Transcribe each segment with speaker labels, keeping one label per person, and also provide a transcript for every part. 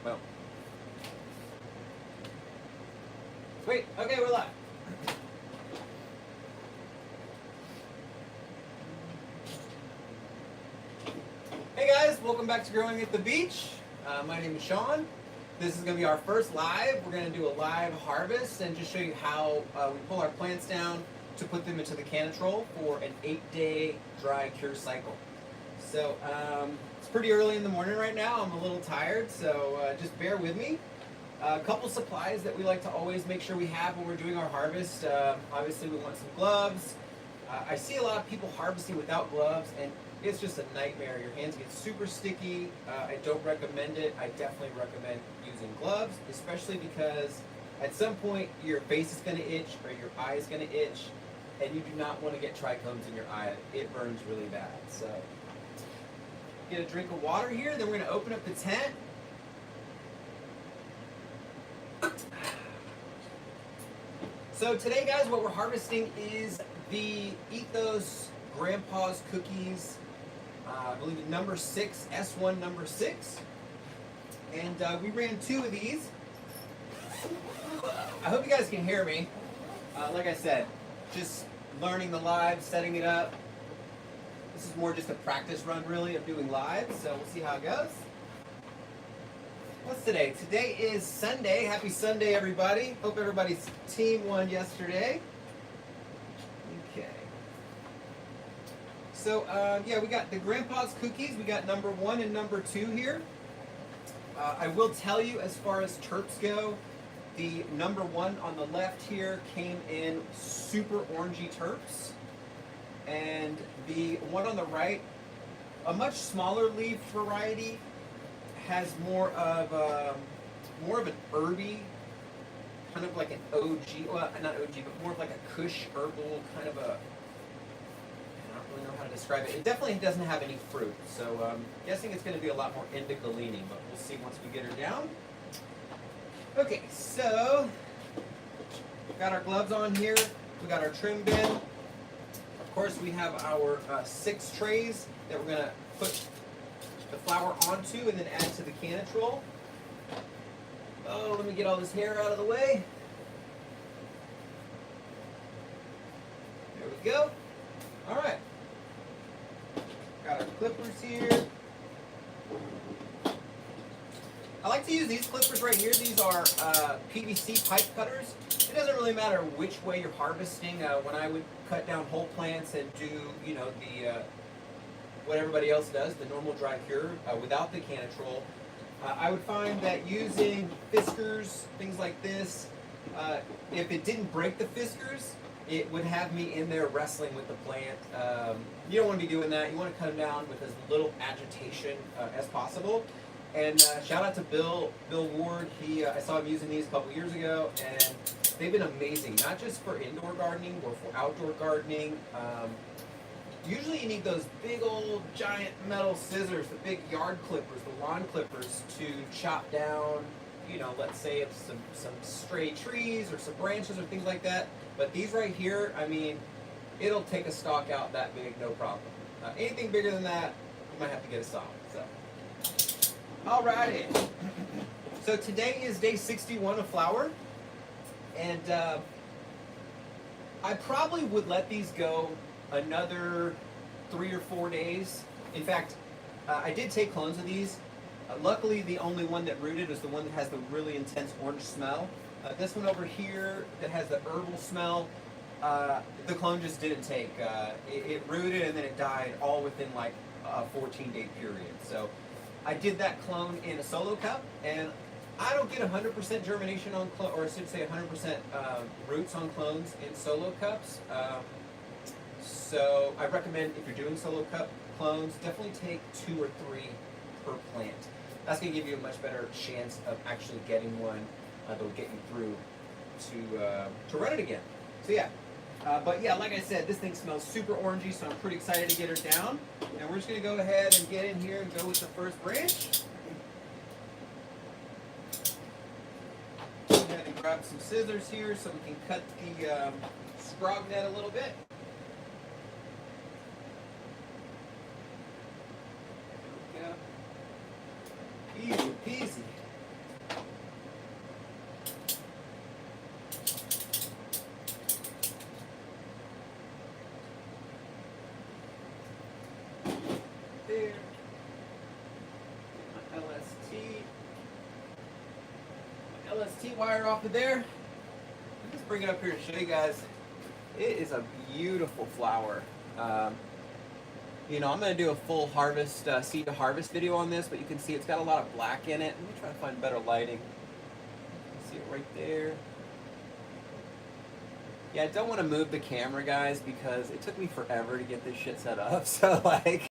Speaker 1: Oh. Sweet. Okay, we're live. Hey guys, welcome back to Growing at the Beach. My name is Sean. This is going to be our first live. We're going to do a live harvest and just show you how we pull our plants down to put them into the Canol for an 8-day dry cure cycle. So it's pretty early in the morning right now. I'm a little tired, so just bear with me. A couple supplies that we like to always make sure we have when we're doing our harvest. Obviously, we want some gloves. I see a lot of people harvesting without gloves, and it's just a nightmare. Your hands get super sticky. I don't recommend it. I definitely recommend using gloves, especially because at some point your face is going to itch or your eye is going to itch, and you do not want to get trichomes in your eye. It burns really bad. So get a drink of water here, then we're going to open up the tent. So today, guys, what we're harvesting is the Ethos Grandpa's Cookies, I believe number 6, S1 number 6. And we ran 2 of these. I hope you guys can hear me. Like I said, just learning the live, setting it up. This is more just a practice run, really, of doing live, so we'll see how it goes. What's today? Today is Sunday. Happy Sunday, everybody. Hope everybody's team won yesterday. Okay. So, yeah, we got the Grandpa's Cookies. We got number 1 and number 2 here. I will tell you, as far as terps go, the number 1 on the left here came in super orangey terps. And the one on the right, a much smaller leaf variety, has more of an herby, kind of like an OG, well, not OG, but more of like a Kush herbal kind of a, I don't really know how to describe it. It definitely doesn't have any fruit, so I'm guessing it's going to be a lot more indica leaning, but we'll see once we get her down. Okay, so we've got our gloves on here. We got our trim bin. Of course, we have our 6 trays that we're going to put the flower onto and then add to the Canol. Oh, let me get all this hair out of the way. There we go. All right. Got our clippers here. I like to use these clippers right here. These are PVC pipe cutters. It doesn't really matter which way you're harvesting. When I would cut down whole plants and do, you know, the what everybody else does, the normal dry cure without the Canol, I would find that using fiskars, things like this, if it didn't break the fiskars, it would have me in there wrestling with the plant. You don't want to be doing that. You want to cut them down with as little agitation as possible. And shout out to Bill Ward. I saw him using these a couple years ago, and they've been amazing, not just for indoor gardening or for outdoor gardening. Usually you need those big old giant metal scissors, the big yard clippers, the lawn clippers, to chop down, you know, let's say if some stray trees or some branches or things like that. But these right here, I mean, it'll take a stalk out that big, no problem. Anything bigger than that, you might have to get a saw. So, alrighty. So today is day 61 of flower, and I probably would let these go another 3 or 4 days. In fact, I did take clones of these. Luckily, the only one that rooted is the one that has the really intense orange smell. This one over here that has the herbal smell, the clone just didn't take. It rooted and then it died all within like a 14-day period. So I did that clone in a solo cup, and I don't get 100% germination on clones, or I should say 100% roots on clones in solo cups. So I recommend, if you're doing solo cup clones, definitely take 2 or 3 per plant. That's going to give you a much better chance of actually getting one that'll get you through to run it again. So yeah, but yeah, like I said, this thing smells super orangey, so I'm pretty excited to get her down. And we're just going to go ahead and get in here and go with the first branch. Go ahead and grab some scissors here so we can cut the scrog net a little bit. Easy peasy. LST wire off of there. I'll just bring it up here to show you guys. It is a beautiful flower. You know, I'm going to do a full harvest, seed to harvest video on this, but you can see it's got a lot of black in it. Let me try to find better lighting. See it right there. Yeah, I don't want to move the camera, guys, because it took me forever to get this shit set up. So, like,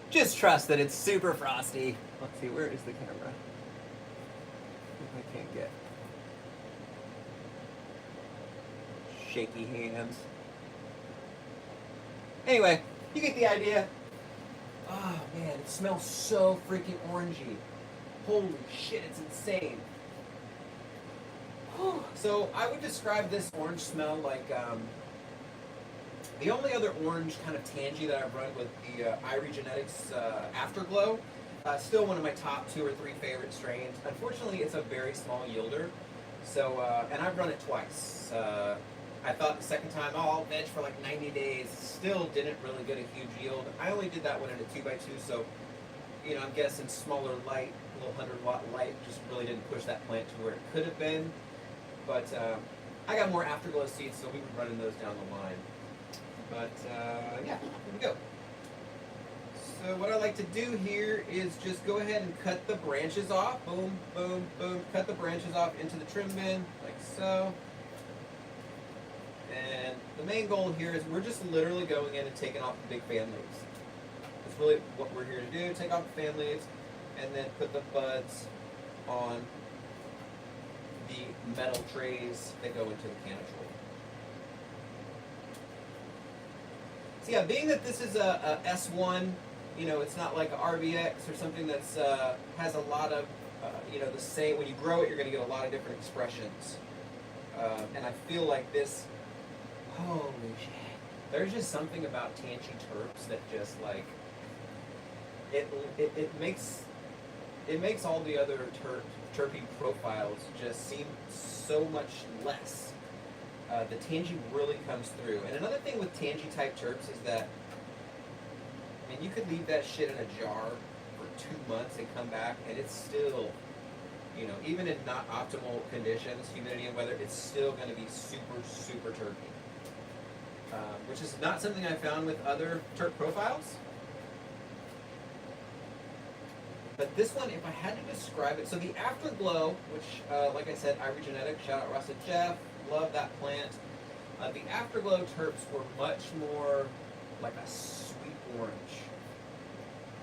Speaker 1: just trust that it's super frosty. Let's see, where is the camera? I can't get. Shaky hands. Anyway, you get the idea. Oh, man, it smells so freaking orangey. Holy shit, it's insane. So I would describe this orange smell like the only other orange kind of tangy that I've run with the Irie Genetics Afterglow. Still one of my top 2 or 3 favorite strains. Unfortunately, it's a very small yielder. So, and I've run it twice. I thought the second time, oh, I'll veg for like 90 days. Still didn't really get a huge yield. I only did that one in a 2x2, so, you know, I'm guessing smaller light, a little 100-watt light, just really didn't push that plant to where it could have been. But I got more Afterglow seeds, so we've been running those down the line. But yeah, here we go. So what I like to do here is just go ahead and cut the branches off. Boom, boom, boom. Cut the branches off into the trim bin, like so. And the main goal here is we're just literally going in and taking off the big fan leaves. That's really what we're here to do. Take off the fan leaves and then put the buds on the metal trays that go into the canister. So yeah, being that this is a S1, you know, it's not like a RBX or something that's has a lot of, you know, the same, when you grow it, you're going to get a lot of different expressions. And I feel like this, holy shit, there's just something about Tangy terps that just like, it makes all the other terpene profiles just seem so much less. The tangy really comes through. And another thing with tangy type terps is that, I mean, you could leave that shit in a jar for 2 months and come back and it's still, you know, even in not optimal conditions, humidity and weather, it's still going to be super, super terpene. Which is not something I found with other terp profiles. But this one, if I had to describe it, so the Afterglow, which, like I said, Irie Genetics, shout out Russ and Jeff, love that plant. The Afterglow terps were much more like a sweet orange.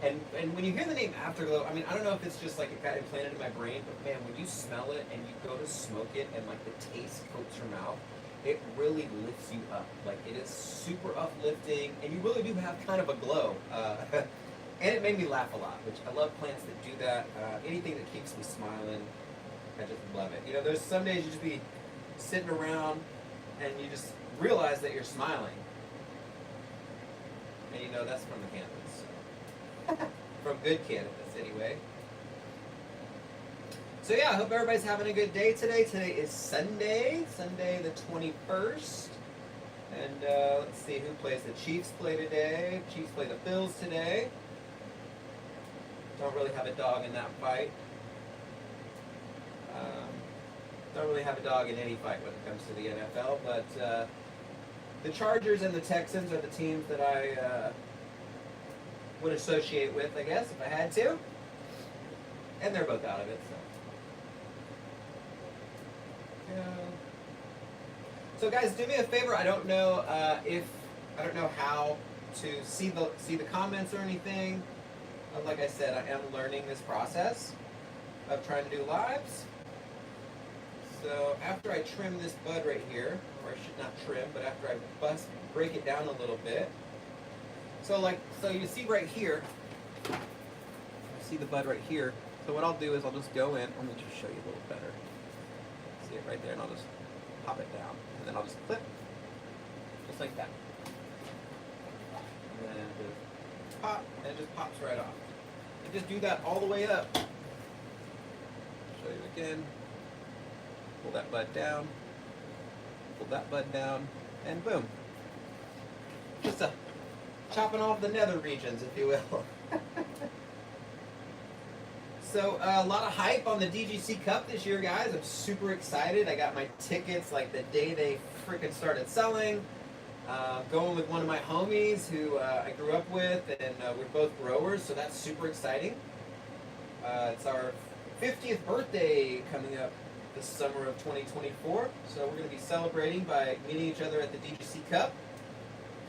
Speaker 1: And when you hear the name Afterglow, I mean, I don't know if it's just like it got implanted in my brain, but man, when you smell it and you go to smoke it and like the taste coats your mouth, it really lifts you up. Like it is super uplifting, and you really do have kind of a glow. And it made me laugh a lot, which I love plants that do that. Anything that keeps me smiling, I just love it. You know, there's some days you just be sitting around and you just realize that you're smiling. And you know, that's from the cannabis. From good cannabis, anyway. So yeah, I hope everybody's having a good day today. Today is Sunday the 21st. And let's see who plays. The Chiefs play today. Chiefs play the Bills today. Don't really have a dog in that fight. Don't really have a dog in any fight when it comes to the NFL, but the Chargers and the Texans are the teams that I would associate with, I guess, if I had to. And they're both out of it, so. Yeah. So guys, do me a favor. I don't know how to see the comments or anything. Like I said, I am learning this process of trying to do lives. So after I trim this bud right here, or I should not trim, but after I break it down a little bit. So you see right here, you see the bud right here. So what I'll do is I'll just go in, let me just show you a little better. See it right there, and I'll just pop it down. And then I'll just clip, just like that. And then just pop, and it just pops right off. And just do that all the way up. Show you again. Pull that bud down, pull that bud down, and boom. Just chopping off the nether regions, if you will. So a lot of hype on the DGC Cup this year, guys. I'm super excited. I got my tickets like the day they freaking started selling. Going with one of my homies who I grew up with, and we're both growers, so that's super exciting. It's our 50th birthday coming up this summer of 2024, so we're going to be celebrating by meeting each other at the DGC Cup.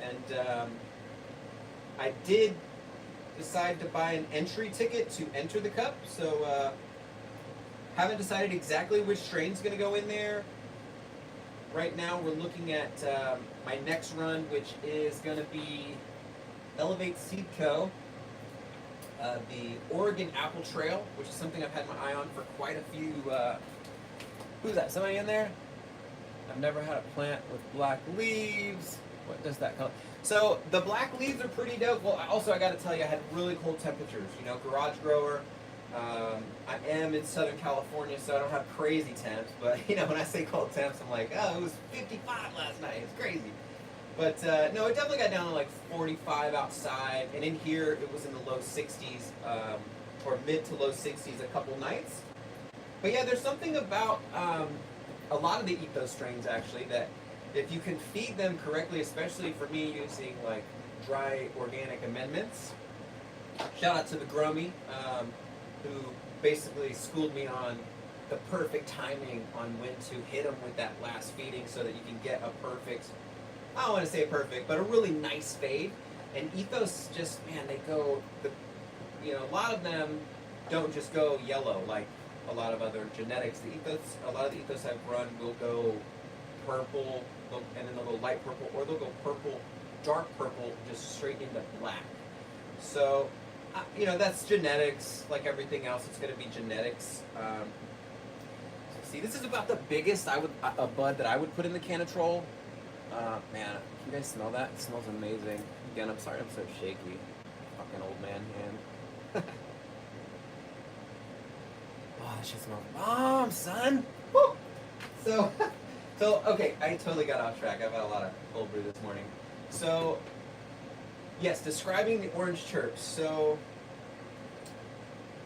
Speaker 1: And I did decide to buy an entry ticket to enter the Cup, so haven't decided exactly which strain's going to go in there. Right now we're looking at my next run, which is going to be Elevate Seed Co. The Oregon Apple Trail, which is something I've had my eye on for quite a few. Who's that? Somebody in there? I've never had a plant with black leaves. What does that color? So the black leaves are pretty dope. Well, also I got to tell you, I had really cold temperatures. You know, garage grower. I am in Southern California, so I don't have crazy temps. But you know, when I say cold temps, I'm like, oh, it was 55 last night. It's crazy. But no, it definitely got down to like 45 outside, and in here it was in the low 60s, or mid to low 60s a couple nights. But yeah, there's something about a lot of the ethos strains actually that if you can feed them correctly, especially for me using like dry organic amendments. Shout out to the Gromy, who basically schooled me on the perfect timing on when to hit them with that last feeding so that you can get a perfect, I don't want to say perfect, but a really nice fade. And ethos just, man, they go, you know, a lot of them don't just go yellow like a lot of other genetics. The ethos, a lot of the ethos I've run will go purple, and then they'll go light purple, or they'll go purple, dark purple, just straight into black. So, you know, that's genetics. Like everything else, it's going to be genetics. So see, this is about the biggest a bud that I would put in the Canol. Man, can you guys smell that? It smells amazing. Again, I'm sorry I'm so shaky. Fucking old man hand. Oh, that shit smells bomb, son. Woo! So okay, I totally got off track. I've had a lot of cold brew this morning. So, yes, describing the orange chirps. So,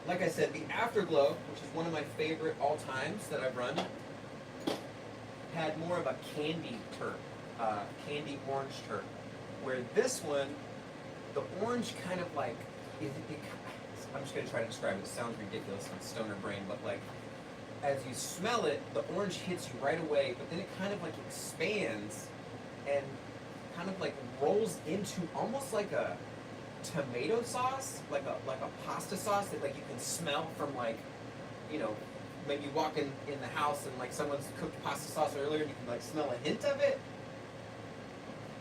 Speaker 1: like I said, the Afterglow, which is one of my favorite all times that I've run, had more of a candy terp, candy orange terp. Where this one, the orange kind of like, I'm just going to try to describe it. It sounds ridiculous on stoner brain, but like, as you smell it, the orange hits you right away, but then it kind of like expands and kind of like rolls into almost like a tomato sauce, like a pasta sauce that like you can smell from like, you know, maybe you walk in the house and like someone's cooked pasta sauce earlier and you can like smell a hint of it.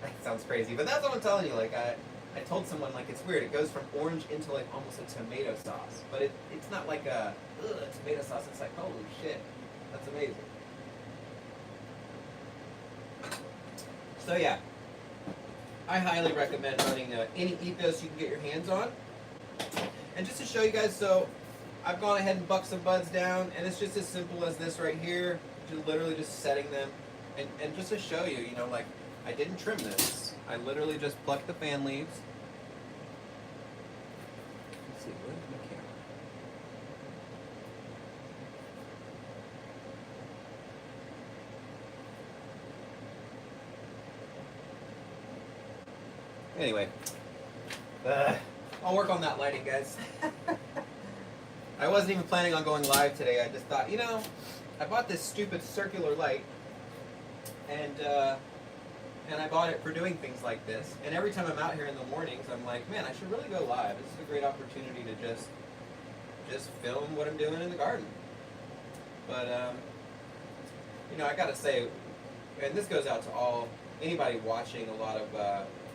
Speaker 1: That sounds crazy, but that's what I'm telling you. Like I told someone, like, it's weird. It goes from orange into like almost a tomato sauce, but it's not like a tomato sauce. It's like, holy shit, that's amazing. So yeah, I highly recommend running any ethos you can get your hands on. And just to show you guys, so I've gone ahead and bucked some buds down, and it's just as simple as this right here. Just literally just setting them, and just to show you, you know, like, I didn't trim this. I literally just plucked the fan leaves. Let's see, where's my camera? Anyway, I'll work on that lighting, guys. I wasn't even planning on going live today. I just thought, you know, I bought this stupid circular light, and I bought it for doing things like this. And every time I'm out here in the mornings, I'm like, man, I should really go live. This is a great opportunity to just film what I'm doing in the garden. But you know, I gotta say, and this goes out to anybody watching, a lot of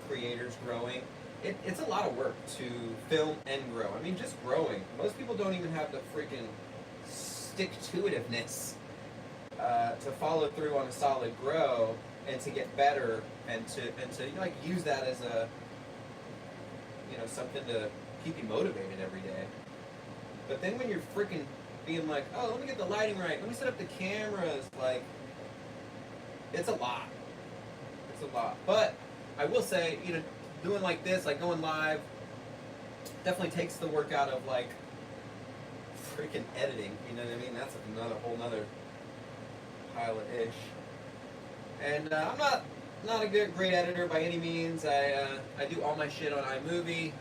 Speaker 1: creators growing. It's a lot of work to film and grow. I mean, just growing. Most people don't even have the freaking stick-to-itiveness to follow through on a solid grow and to get better and to like use that as a, you know, something to keep you motivated every day. But then when you're freaking being like, oh, let me get the lighting right, let me set up the cameras, like, it's a lot. It's a lot. But I will say, you know, doing like this, like going live, definitely takes the work out of like freaking editing. You know what I mean? That's another whole nother pile of ish. And I'm not a great editor by any means. I do all my shit on iMovie.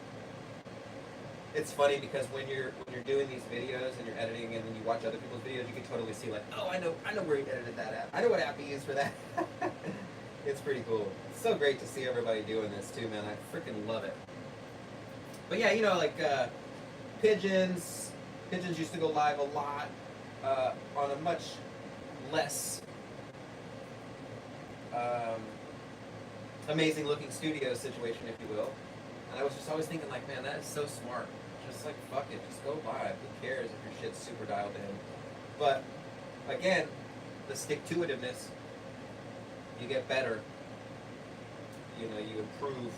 Speaker 1: It's funny because when you're doing these videos and you're editing and then you watch other people's videos, you can totally see like, oh, I know where he edited that at. I know what app he used for that. It's pretty cool. It's so great to see everybody doing this too, man. I freaking love it. But yeah, you know, like Pigeons used to go live a lot on a much less amazing looking studio situation, if you will. And I was just always thinking like, man, that is so smart. Just like, fuck it, just go live. Who cares if your shit's super dialed in? But again, the stick-to-itiveness, you get better. You know, you improve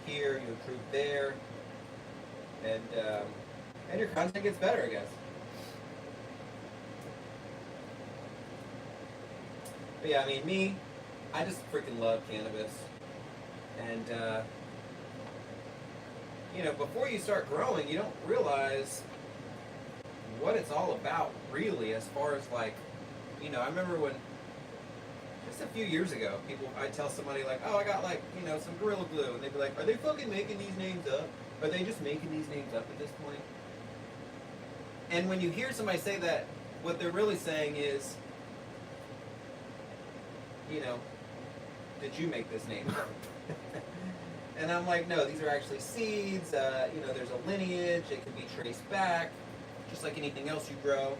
Speaker 1: here, you improve there, and your content gets better, I guess. But yeah, I mean, me, I just freaking love cannabis. And, you know, before you start growing, you don't realize what it's all about, really, as far as, like, you know, I remember when, just a few years ago, I'd tell somebody, like, oh, I got, like, you know, some Gorilla Glue, and they'd be like, are they fucking making these names up? Are they just making these names up at this point? And when you hear somebody say that, what they're really saying is, you know, did you make this name? And I'm like, no, these are actually seeds. You know, there's a lineage. It can be traced back. Just like anything else you grow,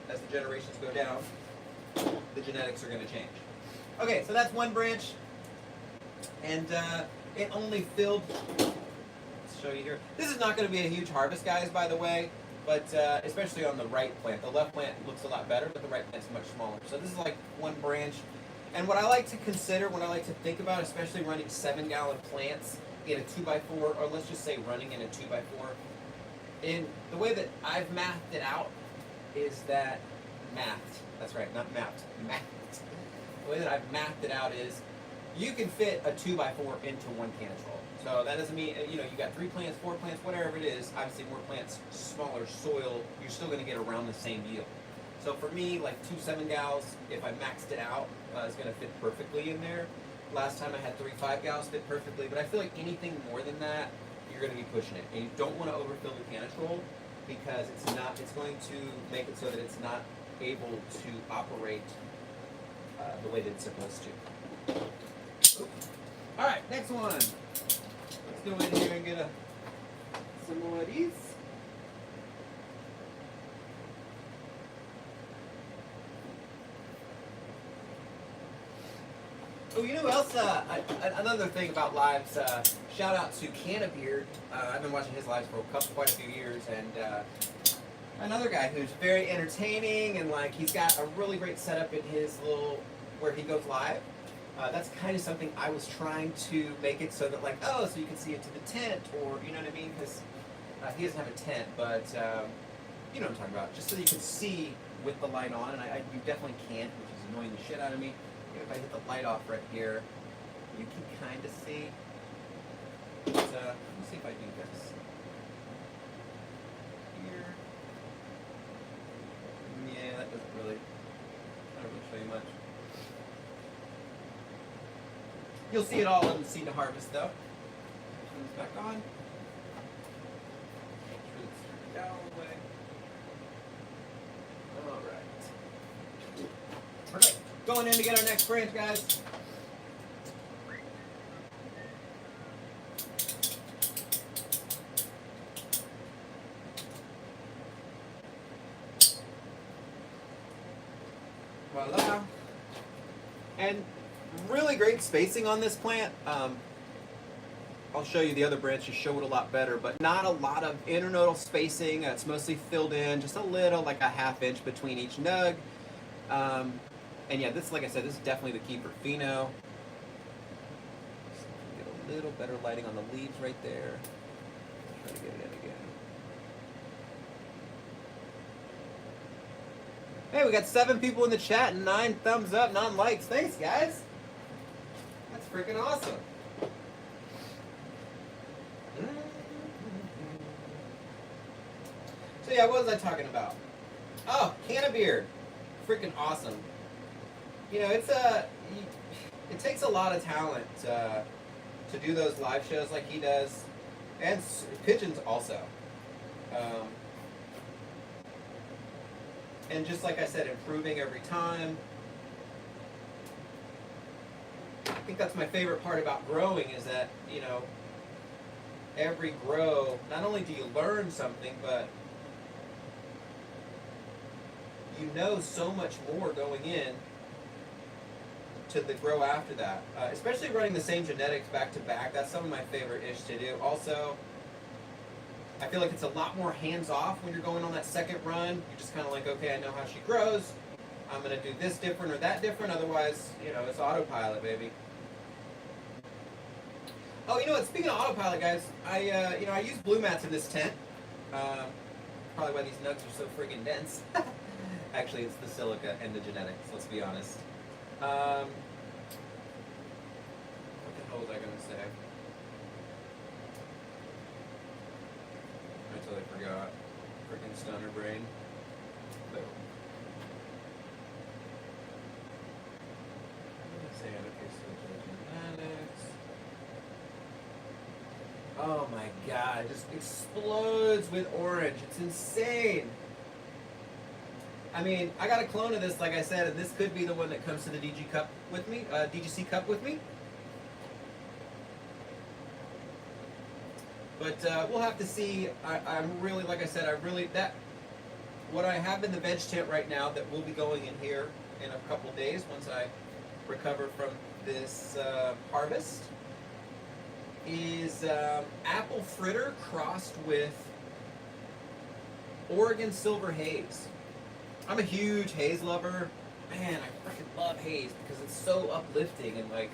Speaker 1: as the generations go down, the genetics are going to change. Okay, so that's one branch. And it only filled, let's show you here. This is not going to be a huge harvest, guys, by the way. But especially on the right plant. The left plant looks a lot better, but the right plant's much smaller. So this is like one branch. And what I like to consider, what I like to think about, especially running 7-gallon plants in a 2x4, or let's just say running in a 2x4, in the way that I've mathed it out is that, that's right, not mapped, mathed. The way that I've mathed it out is you can fit a 2x4 into one Canol. So that doesn't mean, you know, you got 3 plants, 4 plants, whatever it is. Obviously more plants, smaller soil, you're still going to get around the same yield. So for me, like 2 7-gals, if I maxed it out, it's going to fit perfectly in there. Last time I had 3 5-gals fit perfectly, but I feel like anything more than that, you're going to be pushing it. And you don't want to overfill the Canol because it's going to make it so that it's not able to operate the way that it's supposed to. Oops. All right, next one. Let's go in here and get some more of these. Oh, you know who else? Another thing about lives. Shout out to Cannabeard. I've been watching his lives for quite a few years, and another guy who's very entertaining, and like he's got a really great setup in his little where he goes live. That's kind of something I was trying to make it so that like, oh, so you can see into the tent, or you know what I mean? Because he doesn't have a tent, but you know what I'm talking about. Just so you can see with the light on, and you definitely can't, which is annoying the shit out of me. If I hit the light off right here, you can kind of see. But, let me see if I do this. Here. Yeah, that doesn't really show you much. You'll see it all in the seed to harvest, though. Turn this back on. Make sure it's down all the way. All right. Okay. Going in to get our next branch, guys. Voila. And really great spacing on this plant. I'll show you the other branches, show it a lot better, but not a lot of internodal spacing. It's mostly filled in, just a little, like a ½ inch between each nug. And yeah, this, like I said, this is definitely the key for pheno. Get a little better lighting on the leaves right there. Try to get it in again. Hey, we got 7 people in the chat and 9 thumbs up, 9 likes. Thanks, guys. That's freaking awesome. So yeah, what was I talking about? Oh, can of beer, freaking awesome. You know, it takes a lot of talent to do those live shows like he does, and Pigeons also. Um, and just like I said, improving every time. I think that's my favorite part about growing is that, you know, every grow, not only do you learn something, but you know so much more going in to the grow after that. Especially running the same genetics back to back. That's some of my favorite ish to do. Also, I feel like it's a lot more hands-off when you're going on that second run. You're just kind of like, okay, I know how she grows. I'm going to do this different or that different. Otherwise, you know, it's autopilot, baby. Oh, you know what? Speaking of autopilot, guys, I use blue mats in this tent. Probably why these nugs are so friggin' dense. Actually, it's the silica and the genetics, let's be honest. What the hell was I going to say? I totally forgot. Freaking stoner brain. Boom. Oh my god, it just explodes with orange. It's insane. I mean, I got a clone of this, like I said, and this could be the one that comes to the DGC Cup with me. But we'll have to see. I'm really, like I said, what I have in the veg tent right now that will be going in here in a couple days once I recover from this harvest is apple fritter crossed with Oregon silver haze. I'm a huge haze lover. Man, I freaking love haze because it's so uplifting and like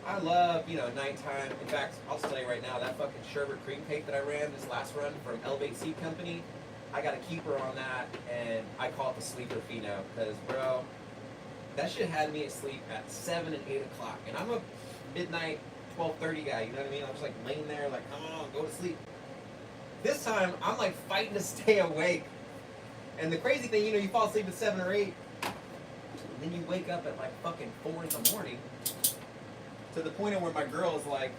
Speaker 1: I love, you know, nighttime. In fact, I'll tell you right now, that fucking sherbet cream cake that I ran this last run from Elevate Seed Company, I got a keeper on that, and I call it the sleeper pheno, because, bro, that shit had me asleep at 7 and 8 o'clock, and I'm a midnight 12:30 guy, you know what I mean? I'm just like laying there, like, come on, go to sleep. This time, I'm like fighting to stay awake, and the crazy thing, you know, you fall asleep at 7 or 8, and then you wake up at like fucking 4 in the morning, to the point of where my girl is like,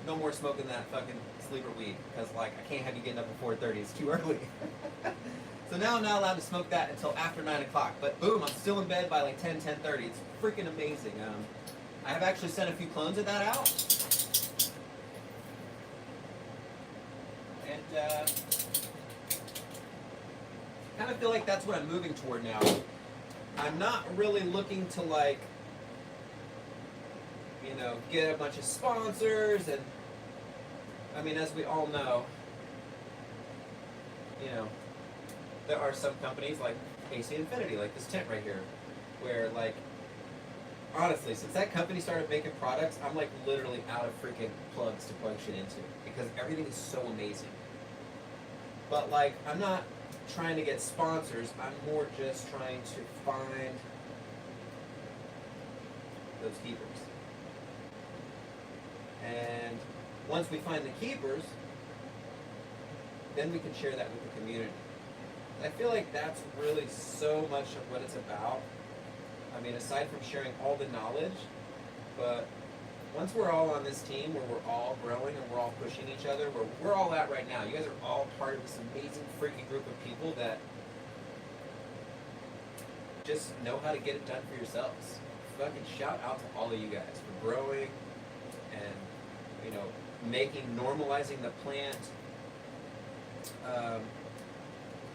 Speaker 1: no more smoking that fucking sleeper weed, because like I can't have you getting up at 4:30. It's too early. So now I'm not allowed to smoke that until after 9 o'clock. But boom, I'm still in bed by like 10:30. It's freaking amazing. I have actually sent a few clones of that out, and kind of feel like that's what I'm moving toward now. I'm not really looking to like, you know, get a bunch of sponsors, and I mean, as we all know, you know, there are some companies like AC Infinity, like this tent right here, where like, honestly, since that company started making products, I'm like literally out of freaking plugs to plug shit into, because everything is so amazing. But like, I'm not trying to get sponsors, I'm more just trying to find those keepers. And once we find the keepers, then we can share that with the community. I feel like that's really so much of what it's about. I mean, aside from sharing all the knowledge, but once we're all on this team where we're all growing and we're all pushing each other, where we're all at right now, you guys are all part of this amazing freaking group of people that just know how to get it done for yourselves. Fucking shout out to all of you guys for growing and, you know, normalizing the plant.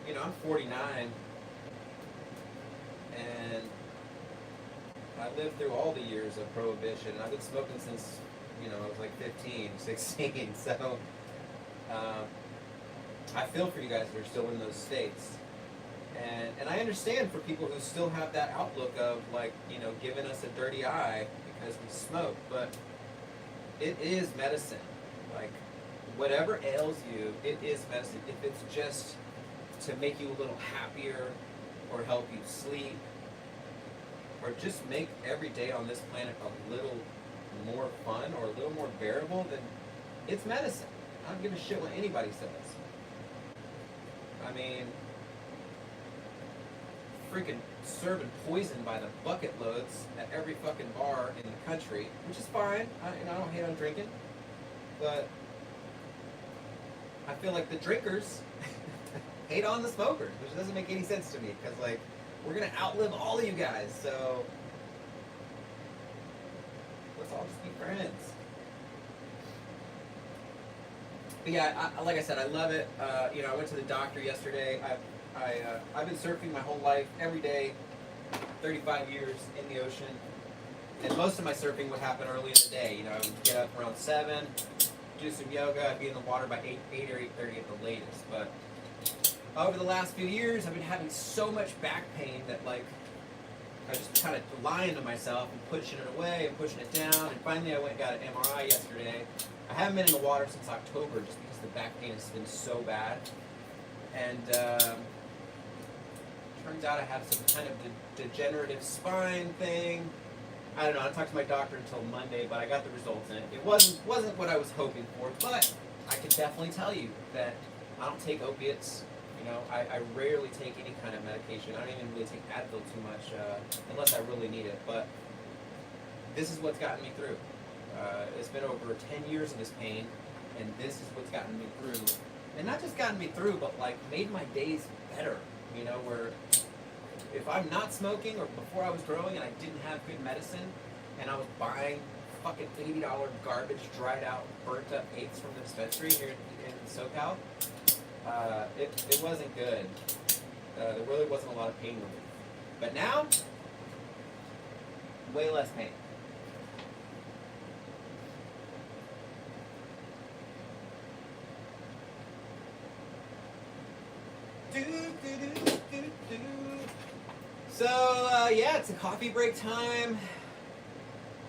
Speaker 1: You know, I'm 49, and I lived through all the years of prohibition. I've been smoking since, you know, I was like 15, 16, so I feel for you guys that are still in those states. And I understand for people who still have that outlook of, like, you know, giving us a dirty eye because we smoke, but it is medicine. Like, whatever ails you, it is medicine. If it's just to make you a little happier or help you sleep or just make every day on this planet a little more fun or a little more bearable, then it's medicine. I don't give a shit what anybody says. I mean, freaking serving poison by the bucket loads at every fucking bar in the country, which is fine. I don't hate on drinking, but I feel like the drinkers hate on the smokers, which doesn't make any sense to me, because, like, we're going to outlive all of you guys, so let's all just be friends. But yeah, like I said, I love it. You know, I went to the doctor yesterday. I've been surfing my whole life, every day, 35 years in the ocean, and most of my surfing would happen early in the day. You know, I would get up around 7, do some yoga, I'd be in the water by 8 or 8:30 at the latest. But over the last few years, I've been having so much back pain that, like, I just kind of lying to myself and pushing it away and pushing it down. And finally, I went and got an MRI yesterday. I haven't been in the water since October just because the back pain has been so bad. And turns out I have some kind of degenerative spine thing. I don't know. I didn't talk to my doctor until Monday, but I got the results in it. It wasn't what I was hoping for, but I can definitely tell you that I don't take opiates. You know, I rarely take any kind of medication. I don't even really take Advil too much unless I really need it. But this is what's gotten me through. It's been over 10 years of this pain, and this is what's gotten me through. And not just gotten me through, but, like, made my days better. You know, where if I'm not smoking, or before I was growing and I didn't have good medicine, and I was buying fucking $80 garbage, dried out, burnt up apes from the dispensary here in SoCal, it wasn't good. There really wasn't a lot of pain relief. But now, way less pain. So, yeah, it's a coffee break time.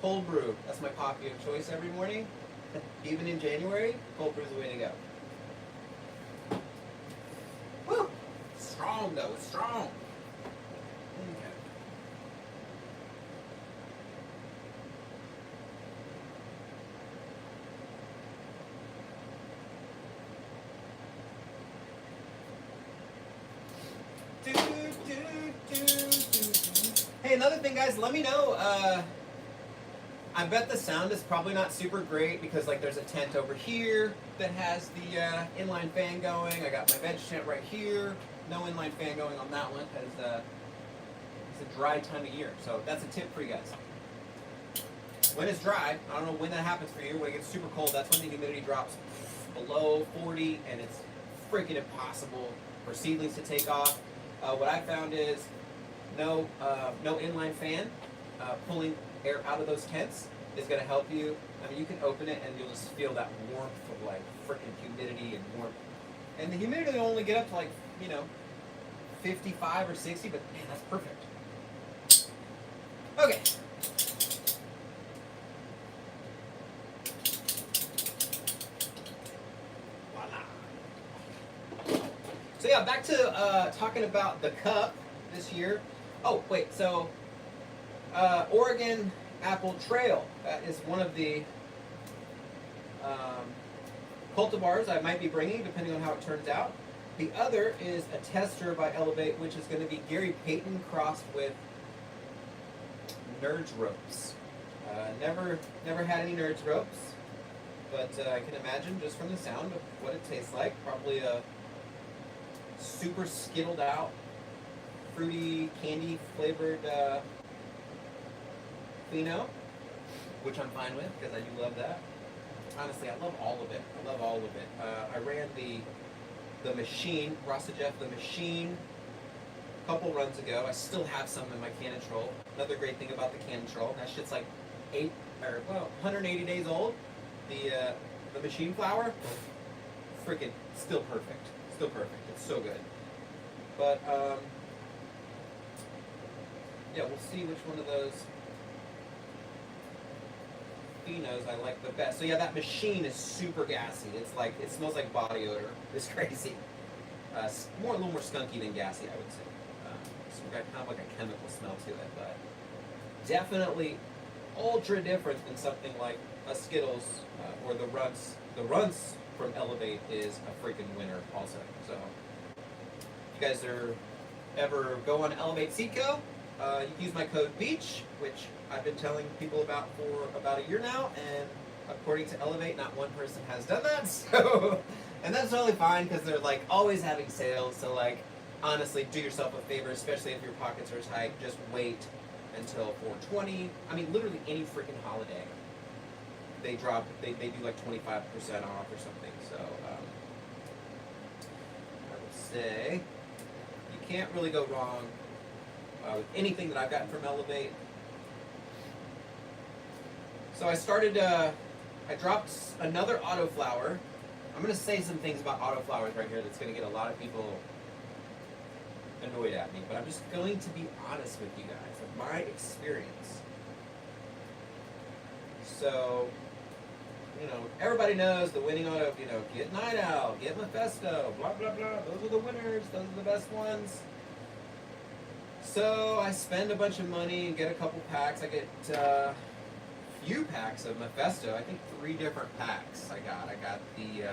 Speaker 1: Cold brew. That's my coffee of choice every morning. Even in January, cold brew is the way to go. Woo! Strong, though. It's strong. Hey, another thing, guys, let me know. I bet the sound is probably not super great because, like, there's a tent over here that has the inline fan going. I got my veg tent right here. No inline fan going on that one because it's a dry time of year. So that's a tip for you guys. When it's dry, I don't know when that happens for you. When it gets super cold, that's when the humidity drops below 40, and it's freaking impossible for seedlings to take off. What I found is no inline fan pulling air out of those tents is going to help you. I mean, you can open it and you'll just feel that warmth of, like, freaking humidity and warmth. And the humidity will only get up to, like, you know, 55 or 60, but man, that's perfect. Okay. Voila. So yeah, back to talking about the cup this year. Oh, wait, so Oregon Apple Trail is one of the cultivars I might be bringing, depending on how it turns out. The other is a tester by Elevate, which is going to be Gary Payton crossed with Nerds ropes. Never had any Nerds ropes, but I can imagine just from the sound of what it tastes like. Probably a super skittled out, fruity, candy flavored pheno, which I'm fine with because I do love that. Honestly, I love all of it. I ran the machine, Rasta Jeff, the machine, a couple runs ago. I still have some in my Canol. Another great thing about the Canol, that shit's like 180 days old. The machine flour, freaking still perfect. It's so good. But yeah, we'll see which one of those phenos I like the best. So yeah, that machine is super gassy. It's like, it smells like body odor. It's crazy. A little more skunky than gassy, I would say. It's got kind of like a chemical smell to it, but definitely ultra different than something like a Skittles or the Runts. The Runts from Elevate is a freaking winner also. So If you guys are ever go on Elevate Seed Co, you can use my code BEACH, which I've been telling people about for about a year now, and according to Elevate, not one person has done that. So, and that's totally fine because they're like always having sales. So like, honestly, do yourself a favor, especially if your pockets are tight. Just wait until 420. I mean, literally any freaking holiday, they drop. They do like 25% off or something. So I would say you can't really go wrong with anything that I've gotten from Elevate. So I started. I dropped another Autoflower. I'm going to say some things about Autoflowers right here that's going to get a lot of people annoyed at me, but I'm just going to be honest with you guys of my experience. So, you know, everybody knows the winning auto, you know, get Night Owl, get Mephisto, blah, blah, blah. Those are the winners. Those are the best ones. So I spend a bunch of money and get a couple packs. I get few packs of Mephisto. I think 3 different packs I got. I got the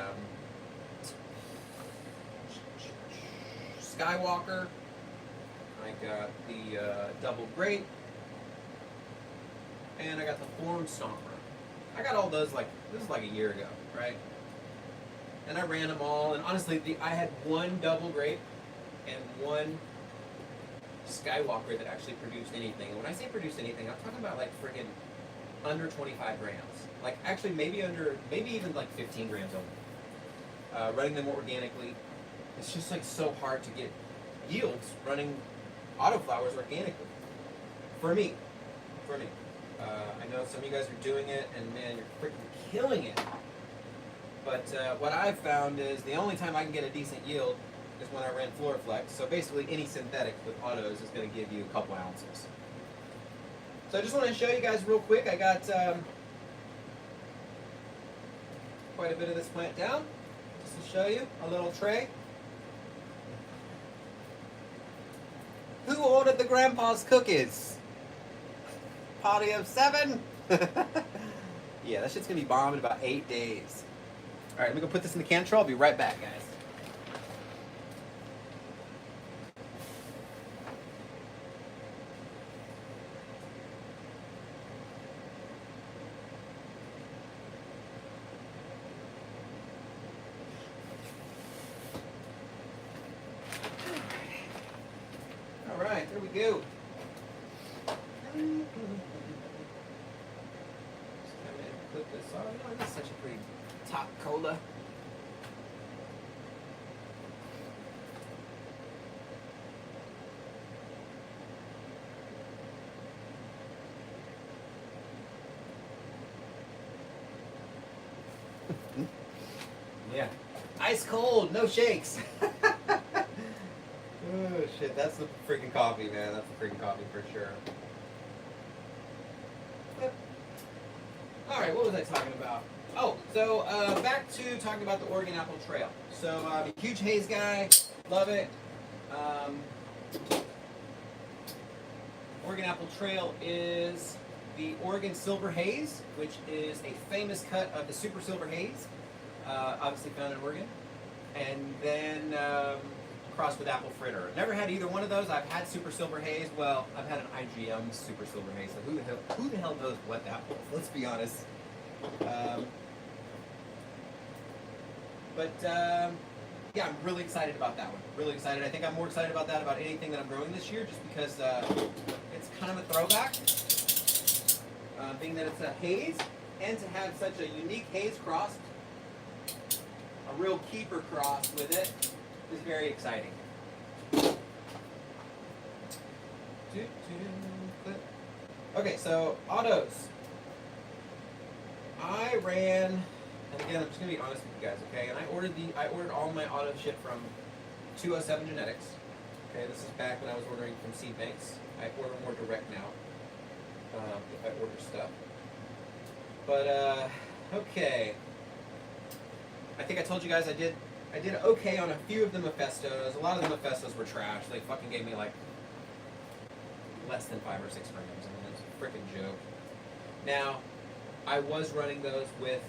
Speaker 1: Skywalker. I got the Double Great. And I got the Form Stomper. I got all those like, this is like a year ago, right? And I ran them all, and honestly, I had 1 Double Great and 1 Skywalker that actually produced anything. And when I say produced anything, I'm talking about like friggin' under 25 grams. Like actually maybe even like 15 grams only. Running them organically. It's just like so hard to get yields running Autoflowers organically. For me. I know some of you guys are doing it and man, you're freaking killing it. But what I've found is the only time I can get a decent yield is when I ran Floraflex. So basically any synthetic with autos is going to give you a couple ounces. So I just want to show you guys real quick. I got quite a bit of this plant down. Just to show you a little tray. Who ordered the grandpa's cookies? Party of 7? Yeah, that shit's going to be bombed in about 8 days. Alright, let me go put this in the Canol. I'll be right back, guys. Alright, there we go. Just come in and put this on. Oh, this is such a pretty top cola. Yeah. Ice cold, no shakes. Oh shit, that's the freaking coffee, man. That's the freaking coffee for sure. Yep. Alright, what was I talking about? Oh, so back to talking about the Oregon Apple Trail. So I'm a huge haze guy, love it. Oregon Apple Trail is the Oregon Silver Haze, which is a famous cut of the Super Silver Haze, obviously found in Oregon. And then crossed with Apple Fritter. Never had either one of those. I've had Super Silver Haze. Well, I've had an IGM Super Silver Haze. So who the hell knows what that was? Let's be honest. Yeah, I'm really excited about that one. Really excited. I think I'm more excited about that about anything that I'm growing this year, just because it's kind of a throwback, being that it's a haze, and to have such a unique haze crossed, a real keeper cross with it, is very exciting. Okay, so autos. I ran, and again, I'm just gonna be honest with you guys, okay? And I ordered all my auto shit from 207 Genetics. Okay, this is back when I was ordering from seed banks. I order more direct now, if I order stuff. But okay. I think I told you guys I did okay on a few of the Mephistos. A lot of the Mephistos were trash. They fucking gave me like less than 5 or 6 grams. I mean, it's a freaking joke. Now, I was running those with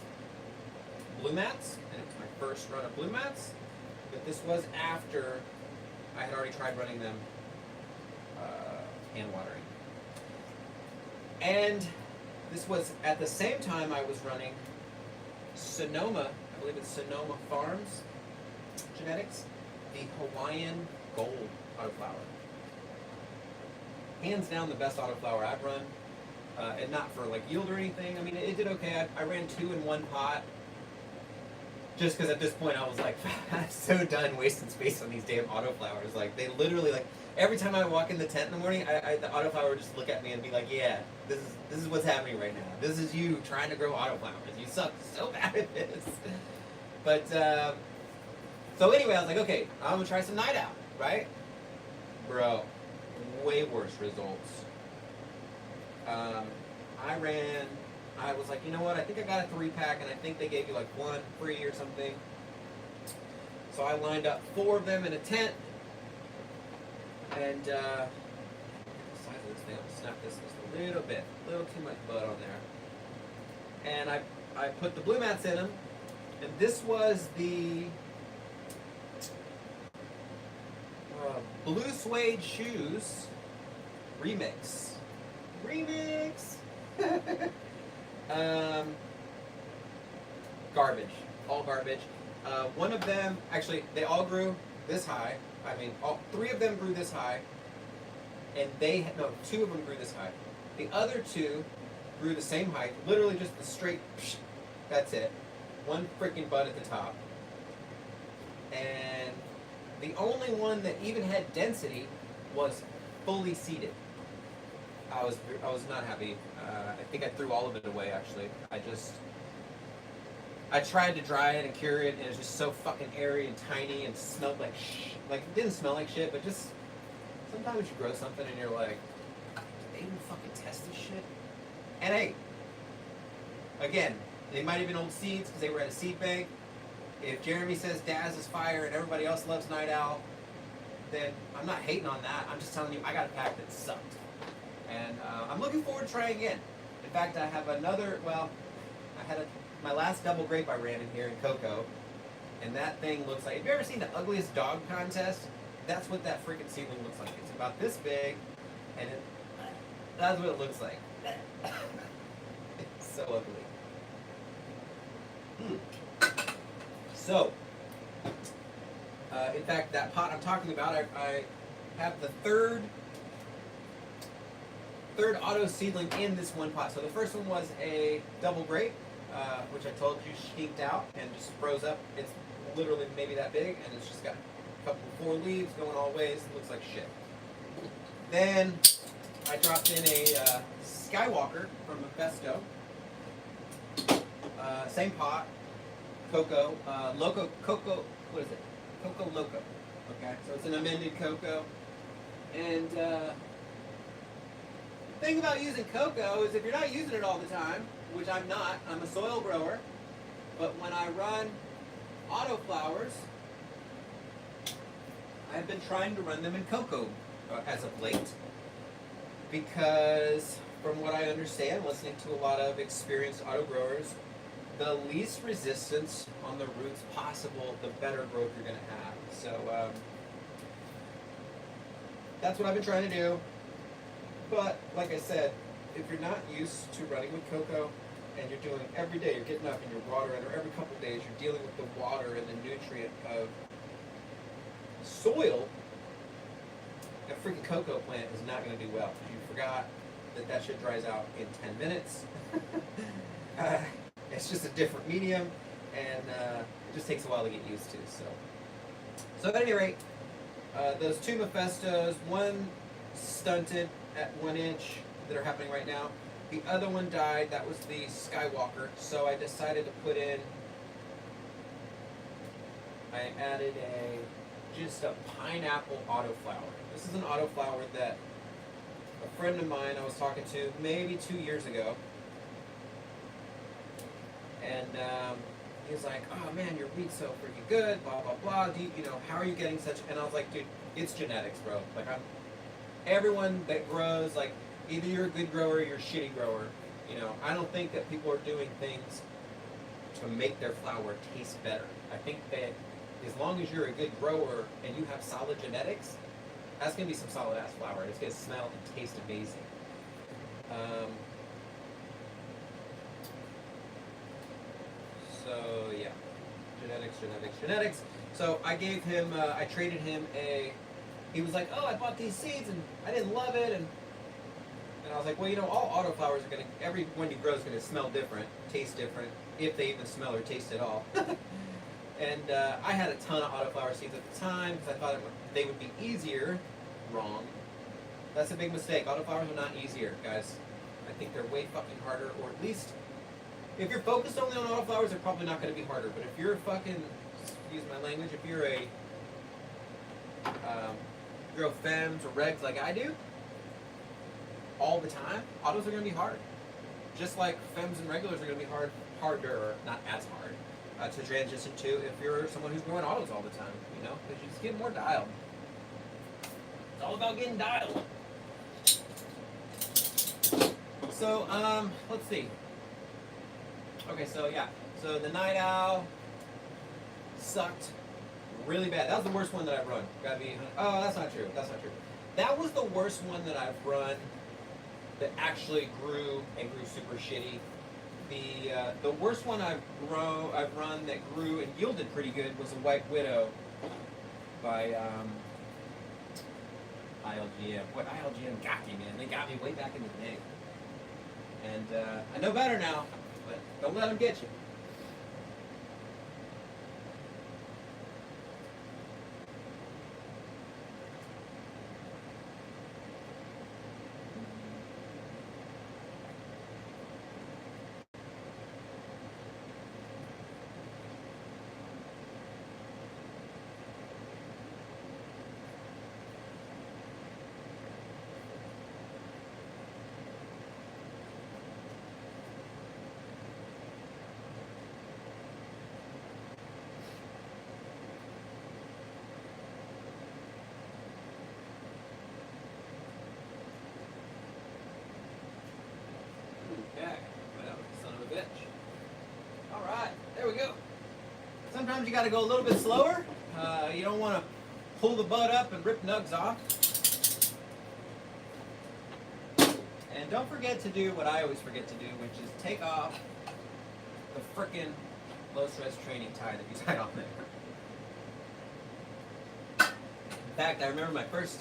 Speaker 1: blue mats, and it was my first run of blue mats, but this was after I had already tried running them hand watering. And this was at the same time I was running Sonoma, I believe it's Sonoma Farms Genetics, the Hawaiian Gold autoflower. Hands down the best autoflower I've run, and not for like yield or anything. I mean, it did okay. I ran 2 in 1 pot, just because at this point I was like, I'm so done wasting space on these damn autoflowers. Like, they literally, like, every time I walk in the tent in the morning, the autoflower would just look at me and be like, yeah, this is what's happening right now. This is you trying to grow autoflowers. You suck so bad at this. But, so anyway, I was like, okay, I'm going to try some night out, right? Bro, way worse results. I was like, you know what, I think I got a 3-pack, and I think they gave you like 1 free or something. So I lined up 4 of them in a tent, and the size of this thing, I'll snap this just a little bit, a little too much bud on there. And I put the blue mats in them, and this was the Blue Suede Shoes Remix. Garbage. All garbage. One of them, actually, they all grew this high. I mean, 3 of them grew this high. And 2 of them grew this high. The other 2 grew the same height, literally just the straight, that's it. 1 freaking bud at the top. And the only one that even had density was fully seeded. I was not happy. I think I threw all of it away, actually. I tried to dry it and cure it, and it was just so fucking airy and tiny and smelled like shit. Like, it didn't smell like shit, but just sometimes you grow something and you're like, did they even fucking test this shit? And hey, again, they might have been old seeds because they were at a seed bank. If Jeremy says Daz is fire and everybody else loves Night Owl, then I'm not hating on that. I'm just telling you, I got a pack that sucked. And I'm looking forward to trying again. In fact, I have another, my last double grape I ran in here in Coco, and that thing looks like, have you ever seen the ugliest dog contest? That's what that freaking seedling looks like. It's about this big, and that's what it looks like. It's so ugly. So, in fact, that pot I'm talking about, I have the third auto seedling in this one pot. So the first one was a double grape, which I told you skeeked out and just froze up. It's literally maybe that big, and it's just got a couple 4 leaves going all ways. It looks like shit. Then I dropped in a Skywalker from Mephisto. Same pot, Coco, Coco, what is it? Coco Loco. Okay, so it's an amended Coco. And the thing about using Coco is if you're not using it all the time, which I'm not, I'm a soil grower, but when I run Autoflowers, I've been trying to run them in Coco as of late, because from what I understand, listening to a lot of experienced auto growers, the least resistance on the roots possible, the better growth you're going to have. So that's what I've been trying to do. But like I said, if you're not used to running with Coco, and you're doing every day, you're getting up and you're watering, or every couple of days you're dealing with the water and the nutrient of soil, a freaking cocoa plant is not going to do well. You forgot that shit dries out in 10 minutes. It's just a different medium, and it just takes a while to get used to. So at any rate, those 2 Mephistos, one stunted at 1 inch that are happening right now. The other one died. That was the Skywalker. So I decided to put in, I added just a pineapple autoflower. This is an autoflower that a friend of mine I was talking to maybe 2 years ago. And he was like, oh man, your wheat's so freaking good, blah, blah, blah. How are you getting such, and I was like, dude, it's genetics, bro. Like, everyone that grows, like, either you're a good grower or you're a shitty grower. I don't think that people are doing things to make their flower taste better. I think that as long as you're a good grower and you have solid genetics, that's going to be some solid ass flower. It's going to smell and taste amazing. So yeah, genetics. So I gave him, I traded him he was like, oh, I bought these seeds and I didn't love it, and I was like, well, you know, all autoflowers are every one you grow is gonna smell different, taste different, if they even smell or taste at all. And I had a ton of autoflower seeds at the time because I thought they would be easier. Wrong. That's a big mistake. Autoflowers are not easier, guys. I think they're way fucking harder, or at least if you're focused only on autoflowers, they're probably not going to be harder. But if you're fucking, excuse my language, if you're a grow femmes or regs like I do, all the time, autos are going to be hard. Just like femmes and regulars are going to be harder, not as hard, to transition to if you're someone who's growing autos all the time, you know, because you just get more dialed. It's all about getting dialed. So, let's see. Okay, so yeah. So the Night Owl sucked really bad. That was the worst one that I've run. Gotta be, oh, that's not true. That's not true. That was the worst one that I've run that actually grew and grew super shitty. The worst one I've run that grew and yielded pretty good was a White Widow by ILGM. What ILGM got me, man. They got me way back in the day. And I know better now, but don't let them get you. There we go. Sometimes you got to go a little bit slower. You don't want to pull the bud up and rip nugs off. And don't forget to do what I always forget to do, which is take off the frickin' low stress training tie that you tied on there. In fact, I remember my first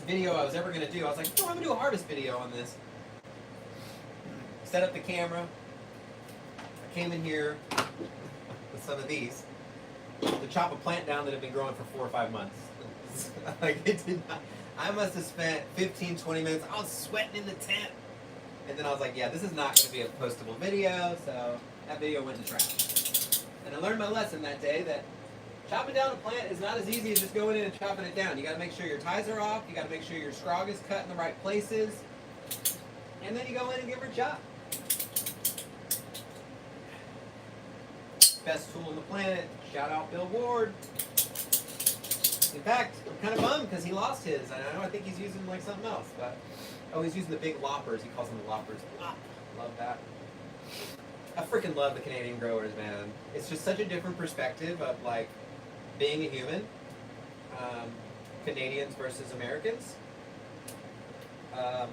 Speaker 1: video I was ever going to do. I was like, oh, I'm going to do a harvest video on this. Set up the camera. Came in here with some of these to chop a plant down that had been growing for 4 or 5 months. Like, it did not. I must have spent 15, 20 minutes. I was sweating in the tent. And then I was like, yeah, this is not going to be a postable video. So that video went in the trash. And I learned my lesson that day that chopping down a plant is not as easy as just going in and chopping it down. You got to make sure your ties are off. You got to make sure your scrog is cut in the right places. And then you go in and give her a chop. Best tool on the planet. Shout out Bill Ward. In fact, I'm kind of bummed because he lost his. I think he's using like something else, but oh, he's using the big loppers. He calls them the loppers. Love that. I freaking love the Canadian growers, man. It's just such a different perspective of like being a human. Canadians versus Americans. I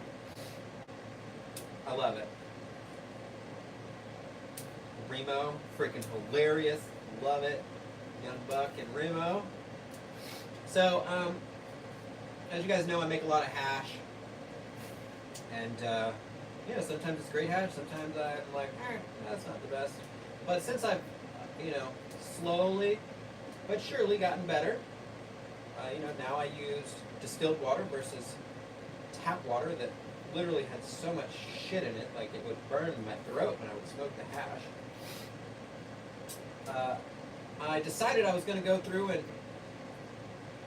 Speaker 1: love it. Remo, freaking hilarious, love it. Young Buck and Remo. So, as you guys know, I make a lot of hash, and yeah, sometimes it's great hash, sometimes I'm like, that's not the best. But since I've, slowly but surely gotten better, now I use distilled water versus tap water that literally had so much shit in it, like it would burn my throat when I would smoke the hash. I decided I was going to go through and,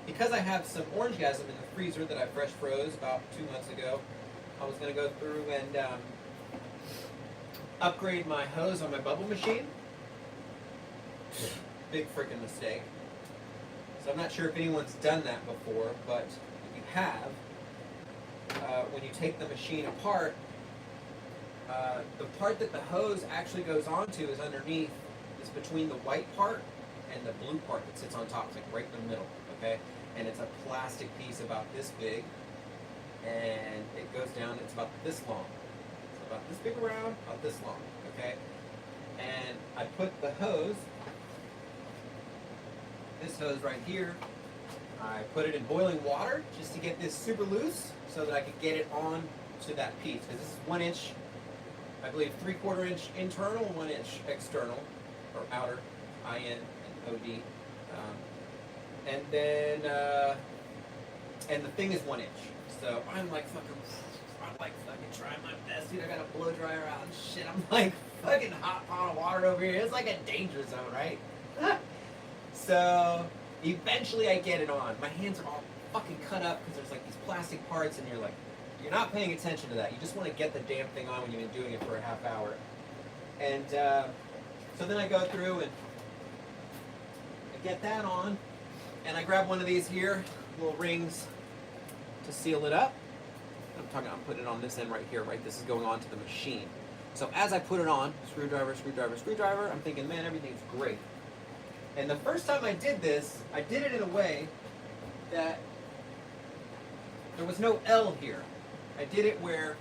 Speaker 1: because I have some orangegasm in the freezer that I fresh froze about 2 months ago, I was going to go through and upgrade my hose on my bubble machine. Big freaking mistake. So I'm not sure if anyone's done that before, but if you have, when you take the machine apart, the part that the hose actually goes onto is underneath. It's between the white part and the blue part that sits on top is like right in the middle, okay? And it's a plastic piece about this big, and it goes down, it's about this long. It's about this big around, about this long, okay? And I put the hose, this hose right here, I put it in boiling water just to get this super loose so that I could get it on to that piece. Because this is 1 inch, I believe 3/4 inch internal, 1 inch external, or outer, IN and OD. And then, and the thing is 1 inch. So I'm like fucking trying my best, dude. I got a blow dryer out and shit. I'm like fucking hot pot of water over here. It's like a danger zone, right? So eventually I get it on. My hands are all fucking cut up because there's like these plastic parts, and you're not paying attention to that. You just want to get the damn thing on when you've been doing it for a half hour. And so then I go through and I get that on, and I grab one of these here, little rings to seal it up. I'm putting it on this end right here, right? This is going on to the machine. So as I put it on, screwdriver, screwdriver, screwdriver, I'm thinking, man, everything's great. And the first time I did this, I did it in a way that there was no L here. I did it where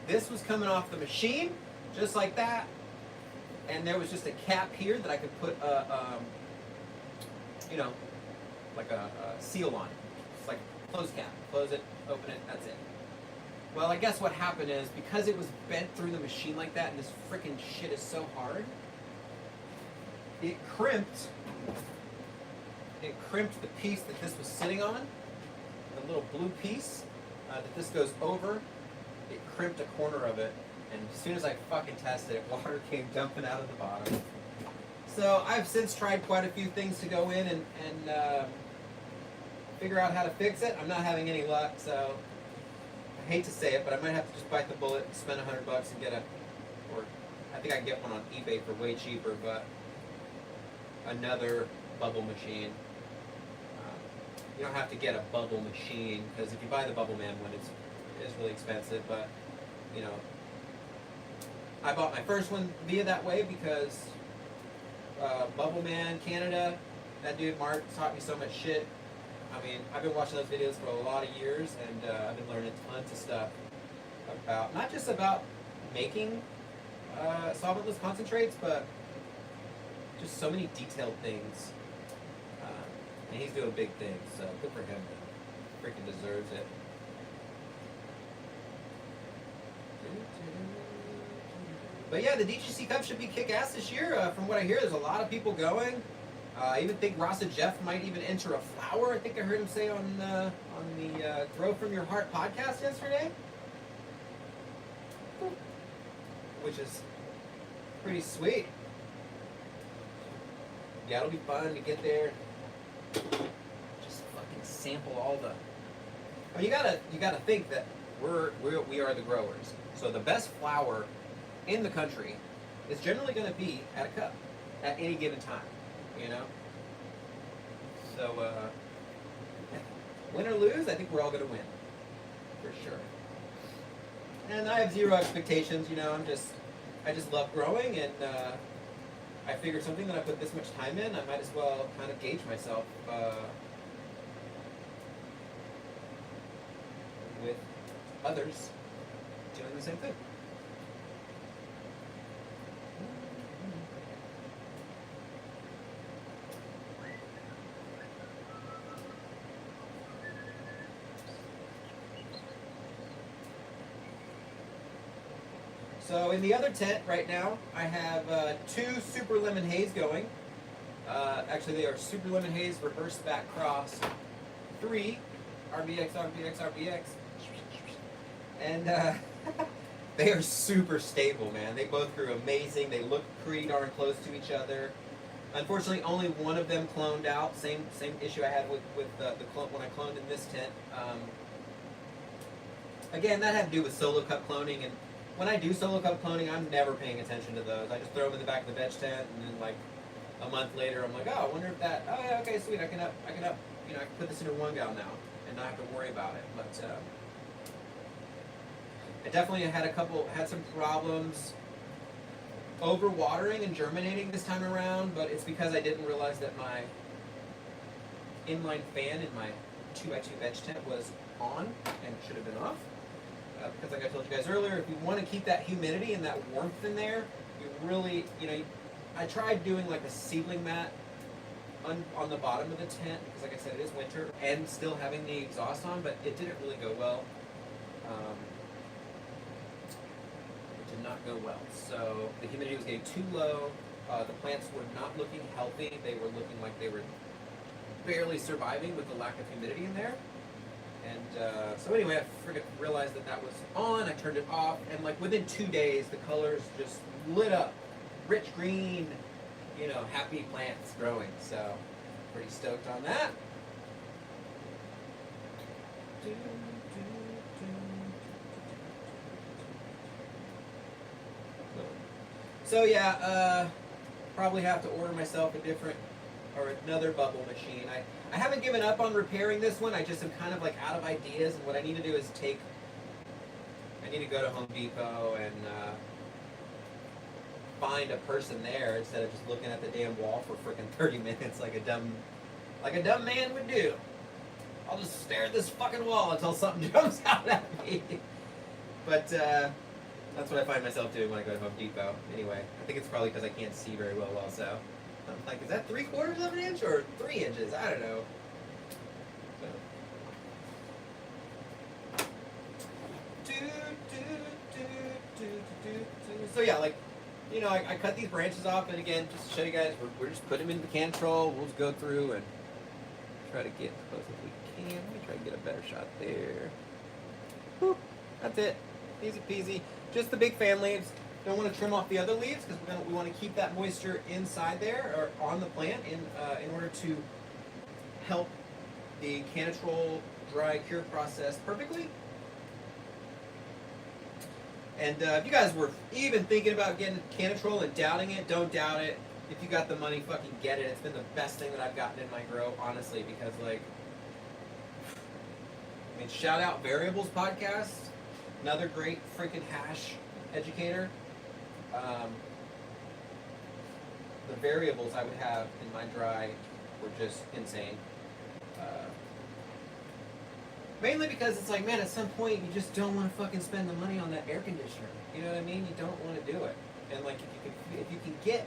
Speaker 1: this was coming off the machine, just like that, and there was just a cap here that I could put like a seal on. It's like a closed cap. Close it, open it, that's it. Well, I guess what happened is, because it was bent through the machine like that, and this freaking shit is so hard, it crimped the piece that this was sitting on, the little blue piece that this goes over. It crimped a corner of it, and as soon as I fucking tested it, water came dumping out of the bottom. So I've since tried quite a few things to go in and figure out how to fix it. I'm not having any luck, so I hate to say it, but I might have to just bite the bullet and spend $100 and get or I think I can get one on eBay for way cheaper, but another bubble machine. You don't have to get a bubble machine, because if you buy the Bubble Man one, it's really expensive, but you know, I bought my first one via that way because Bubble Man Canada, that dude Mark taught me so much shit. I mean, I've been watching those videos for a lot of years, and I've been learning tons of stuff about, not just about making solventless concentrates, but just so many detailed things. And he's doing big things, so good for him. Freaking deserves it. But yeah, the DGC Cup should be kick-ass this year. From what I hear, there's a lot of people going. I even think Rasa Jeff might even enter a flower. I think I heard him say on the Grow From Your Heart podcast yesterday, which is pretty sweet. Yeah, it'll be fun to get there. Just fucking sample all the. I mean, you gotta think that we are the growers. So the best flower in the country is generally going to be at a cup at any given time. You know. So win or lose, I think we're all going to win for sure. And I have zero expectations. You know, I just love growing, and I figured something that I put this much time in, I might as well kind of gauge myself with others doing the same thing. So in the other tent right now, I have 2 Super Lemon Haze going. Actually, they are Super Lemon Haze reverse back cross. 3 RBX, RBX, RBX. And they are super stable, man. They both grew amazing. They look pretty darn close to each other. Unfortunately, only one of them cloned out. Same issue I had with the clone when I cloned in this tent. Again, that had to do with solo cup cloning, and when I do solo cup cloning, I'm never paying attention to those. I just throw them in the back of the veg tent, and then like a month later, I'm like, oh, I wonder if that. Oh yeah, okay, sweet. I can up. You know, I can put this into 1 gal now, and not have to worry about it. But I definitely had some problems over-watering and germinating this time around, but it's because I didn't realize that my inline fan in my 2x2 veg tent was on and should have been off. Because like I told you guys earlier, if you want to keep that humidity and that warmth in there, you really, I tried doing like a seedling mat on the bottom of the tent, because like I said, it is winter, and still having the exhaust on, but it didn't really go well. It did not go well. So the humidity was getting too low. The plants were not looking healthy. They were looking like they were barely surviving with the lack of humidity in there. And so anyway, I freaking realized that was on. I turned it off, and like within 2 days, the colors just lit up. Rich green, happy plants growing. So pretty stoked on that. So yeah, probably have to order myself another bubble machine. I haven't given up on repairing this one. I just am kind of like out of ideas, and what I need to do is I need to go to Home Depot and find a person there instead of just looking at the damn wall for freaking 30 minutes like a dumb man would do. I'll just stare at this fucking wall until something jumps out at me. But that's what I find myself doing when I go to Home Depot. Anyway, I think it's probably because I can't see very well also. I'm like, is that 3/4 of an inch or 3 inches? I don't know. So yeah, like, I cut these branches off, and again, just to show you guys, we're just putting them in the Canol. We'll just go through and try to get as close as we can. Let me try to get a better shot there. Whew, that's it. Easy peasy. Just the big fan leaves. Don't want to trim off the other leaves because we want to keep that moisture inside there or on the plant in order to help the Canol dry cure process perfectly. And if you guys were even thinking about getting Canol and doubting it, don't doubt it. If you got the money, fucking get it. It's been the best thing that I've gotten in my grow, honestly, because shout out Variables podcast, another great freaking hash educator. The variables I would have in my dry were just insane. Mainly because it's like, man, at some point you just don't want to fucking spend the money on that air conditioner. You know what I mean? You don't want to do it. And like, if you can get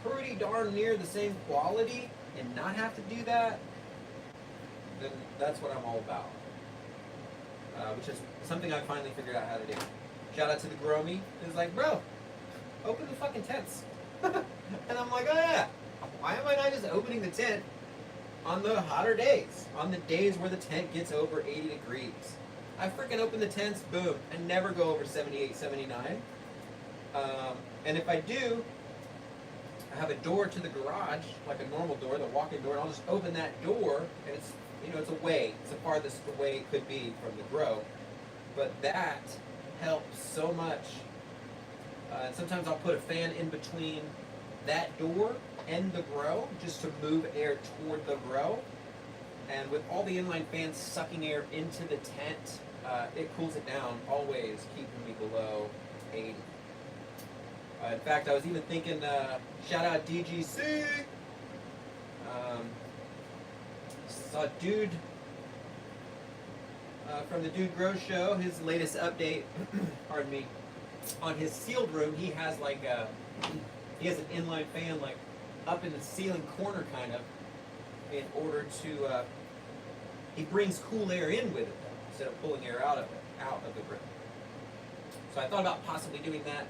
Speaker 1: pretty darn near the same quality and not have to do that, then that's what I'm all about. Which is something I finally figured out how to do. Shout out to the Grow Me. It's like, bro, open the fucking tents. And I'm like, oh yeah, why am I not just opening the tent on the hotter days? On the days where the tent gets over 80 degrees. I freaking open the tents, boom, and never go over 78, 79. And if I do, I have a door to the garage, like a normal door, the walk-in door, and I'll just open that door, and it's, it's away. It's the farthest away it could be from the grow. But that helps so much. And sometimes I'll put a fan in between that door and the grow just to move air toward the grow. And with all the inline fans sucking air into the tent, it cools it down, always keeping me below 80. In fact, I was even thinking, shout out DGC. Saw a dude from the Dude Grow Show, his latest update, pardon me, on his sealed room. He has he has an inline fan up in the ceiling corner kind of, in order to, he brings cool air in with it though, instead of pulling air out of the room. So I thought about possibly doing that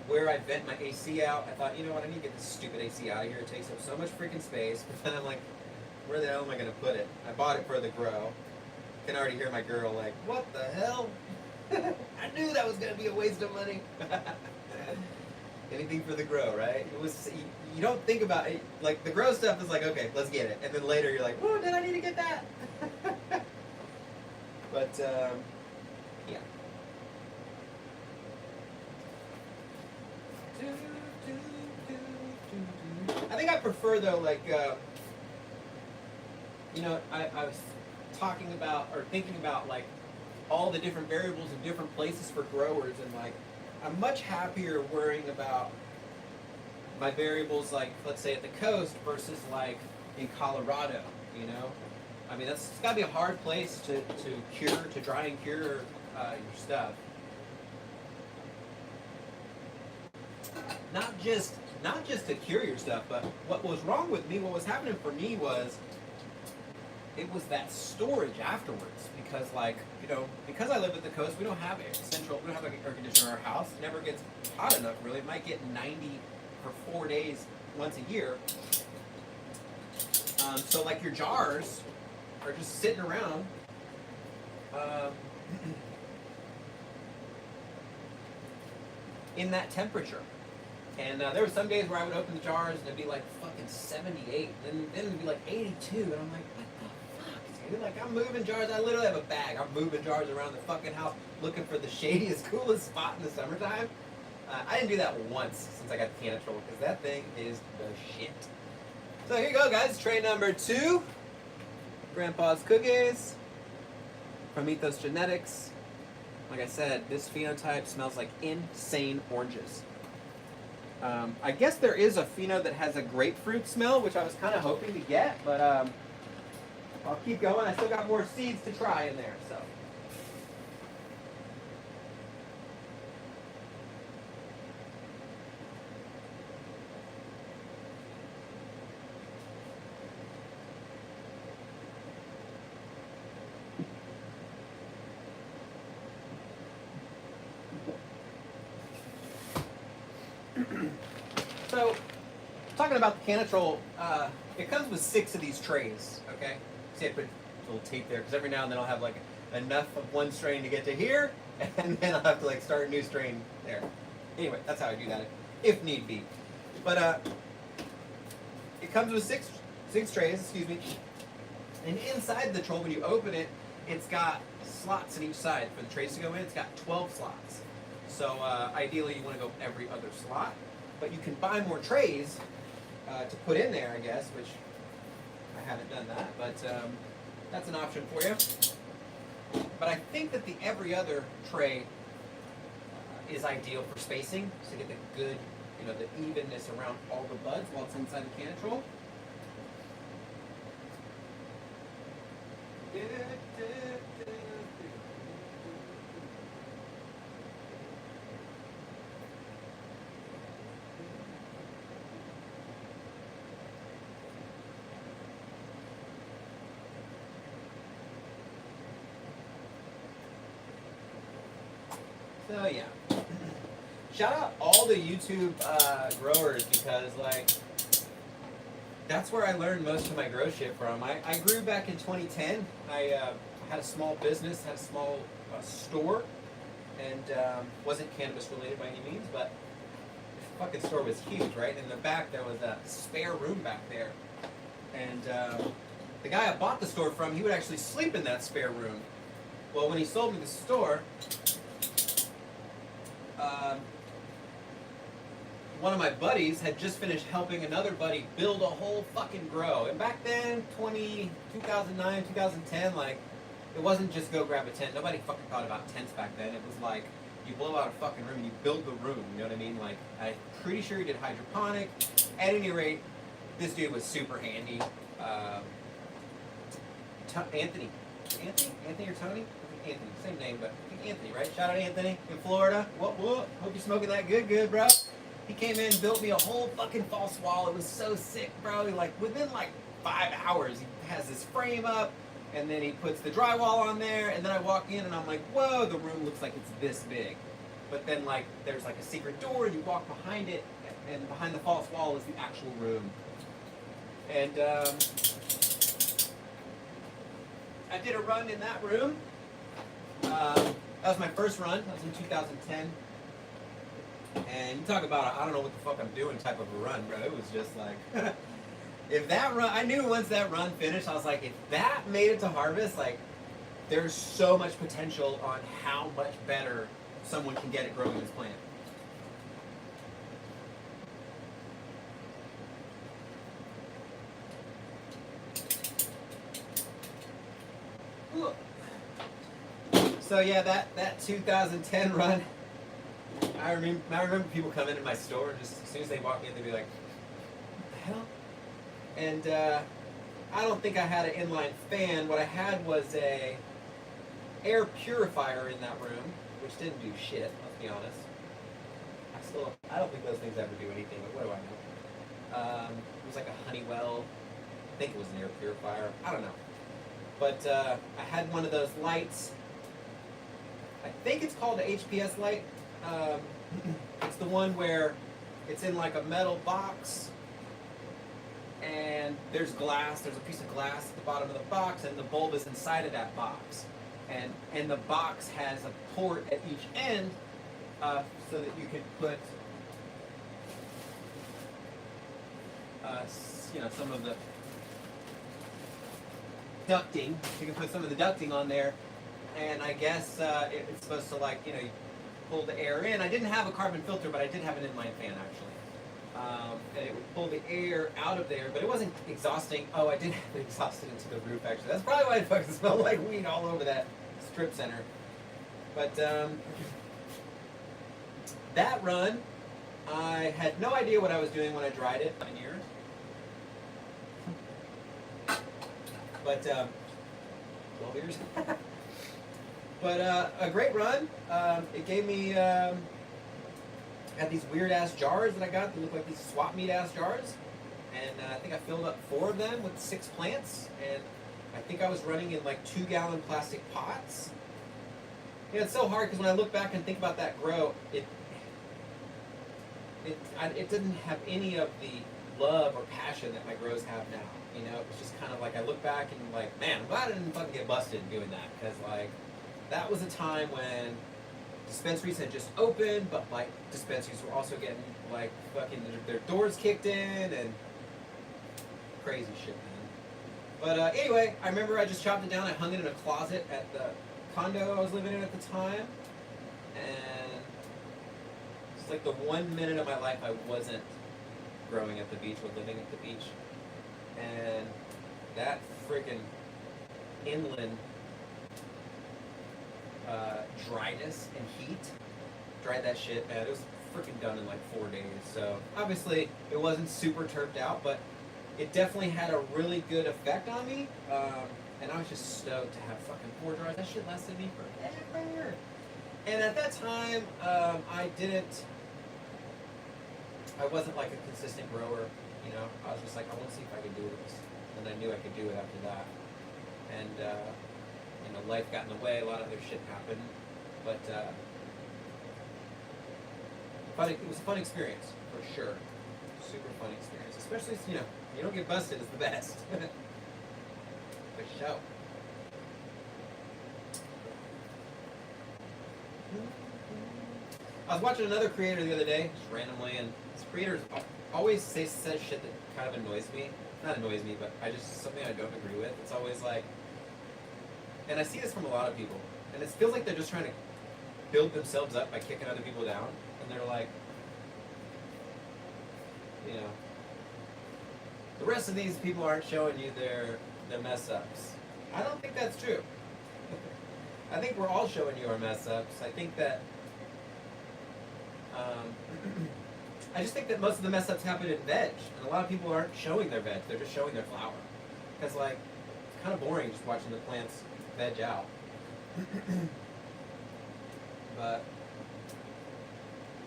Speaker 1: where I vent my AC out. I thought, you know what, I need to get this stupid AC out of here. It takes up so much freaking space. But then I'm like, where the hell am I going to put it? I bought it for the grow. I can already hear my girl like, what the hell? I knew that was going to be a waste of money. Anything for the grow, right? It was. You don't think about it. Like, the grow stuff is like, okay, let's get it. And then later you're like, oh, did I need to get that? But, yeah. I think I prefer, though, I was talking about, or thinking about, all the different variables in different places for growers, and, I'm much happier worrying about my variables, like let's say at the coast versus like in Colorado. You know, I mean it's got to be a hard place to dry and cure your stuff. Not just to cure your stuff, but what was wrong with me, what was happening for me was it was that storage afterwards. Because like, you know, because I live at the coast, we don't have we don't have like an air conditioner in our house. It never gets hot enough really. It might get 90 for 4 days once a year. So like your jars are just sitting around. In that temperature. And there were some days where I would open the jars and it'd be like fucking 78. Then it'd be like 82. And I'm like, what the fuck, dude? Like, I'm moving jars. I literally have a bag. I'm moving jars around the fucking house looking for the shadiest, coolest spot in the summertime. I didn't do that once since I got the Canol because that thing is the shit. So here you go, guys. Tray number 2. Grandpa's Cookies from Ethos Genetics. Like I said, this phenotype smells like insane oranges. I guess there is a pheno that has a grapefruit smell, which I was kind of hoping to get, but I'll keep going. I still got more seeds to try in there, so. So, talking about the Canol, it comes with 6 of these trays, okay? See, I put a little tape there, because every now and then I'll have like enough of one strain to get to here, and then I'll have to like start a new strain there. Anyway, that's how I do that, if need be. But it comes with six trays, excuse me, and inside the troll, when you open it, it's got slots in each side for the trays to go in. It's got 12 slots. So ideally you want to go every other slot. But you can buy more trays to put in there, I guess, which I haven't done that, but that's an option for you. But I think that the every other tray is ideal for spacing, to get the good, you know, the evenness around all the buds while it's inside the Canol. So yeah, shout out all the YouTube growers, because like that's where I learned most of my grow shit from. I grew back in 2010. I had a small business, had a small store, and wasn't cannabis related by any means, but the fucking store was huge, right? In the back there was a spare room back there, and the guy I bought the store from, he would actually sleep in that spare room. Well, when he sold me the store, one of my buddies had just finished helping another buddy build a whole fucking grow. And back then, 2009, 2010, like, it wasn't just go grab a tent. Nobody fucking thought about tents back then. It was like, you blow out a fucking room and you build the room, you know what I mean? Like, I'm pretty sure he did hydroponic. At any rate, this dude was super handy. Anthony or Tony? Anthony, same name, but I think Anthony, right? Shout out Anthony in Florida. Whoop, whoop. Hope you're smoking that good, bro. He came in, built me a whole fucking false wall. It was so sick, bro. Like, within like 5 hours, he has this frame up, and then he puts the drywall on there, and then I walk in, and I'm like, whoa, the room looks like it's this big. But then, like, there's like a secret door, and you walk behind it, and behind the false wall is the actual room. And I did a run in that room. That was my first run. That was in 2010. And you talk about I don't know what the fuck I'm doing type of a run, bro. It was just like, if that run, I knew once that run finished, I was like, if that made it to harvest, like, there's so much potential on how much better someone can get at growing this plant. So yeah, that 2010 run, I remember people come into my store just as soon as they walk in, they'd be like, "What the hell?" And I don't think I had an inline fan. What I had was a air purifier in that room, which didn't do shit. Let's be honest. I don't think those things ever do anything. But what do I know? It was like a Honeywell. I think it was an air purifier. I don't know. But I had one of those lights. I think it's called the HPS light. It's the one where it's in like a metal box, and there's glass. There's a piece of glass at the bottom of the box, and the bulb is inside of that box. And the box has a port at each end, so that you can put, some of the ducting. You can put some of the ducting on there, and I guess it's supposed to, like, you pull the air in. I didn't have a carbon filter, but I did have an inline fan actually, and it would pull the air out of there, but it wasn't exhausting. Oh, I did have it exhausted into the roof actually. That's probably why it fucking smelled like weed all over that strip center. But that run, I had no idea what I was doing when I dried it. 9 years. But 12 years. But a great run. It gave me, had these weird ass jars that I got that look like these swap meet ass jars. And I think I filled up 4 of them with 6 plants. And I think I was running in like 2-gallon plastic pots. Yeah, it's so hard because when I look back and think about that grow, it didn't have any of the love or passion that my grows have now. You know, it's just kind of like I look back and like, man, I'm glad I didn't fucking get busted doing that, because like that was a time when dispensaries had just opened, but like dispensaries were also getting like fucking their doors kicked in and crazy shit, man. But anyway, I remember I just chopped it down. I hung it in a closet at the condo I was living in at the time, and it's like the 1 minute of my life I wasn't growing at the beach or living at the beach. And that freaking inland dryness and heat dried that shit, man. It was freaking done in like 4 days. So obviously it wasn't super turfed out, but it definitely had a really good effect on me. And I was just stoked to have fucking 4 dries. That shit lasted me forever. And at that time, I wasn't like a consistent grower. You know, I was just like, I want to see if I could do this. And I knew I could do it after that. And, life got in the way. A lot of other shit happened. But it was a fun experience, for sure. Super fun experience. Especially, you don't get busted is the best. For sure. I was watching another creator the other day, just randomly, and this creator always says shit that kind of annoys me. Not annoys me, but something I don't agree with. It's always like, and I see this from a lot of people, and it feels like they're just trying to build themselves up by kicking other people down, and they're like, the rest of these people aren't showing you their mess ups. I don't think that's true. I think we're all showing you our mess ups. I think that I just think that most of the mess ups happen in veg, and a lot of people aren't showing their veg, they're just showing their flower. Because like, it's kind of boring just watching the plants veg out. But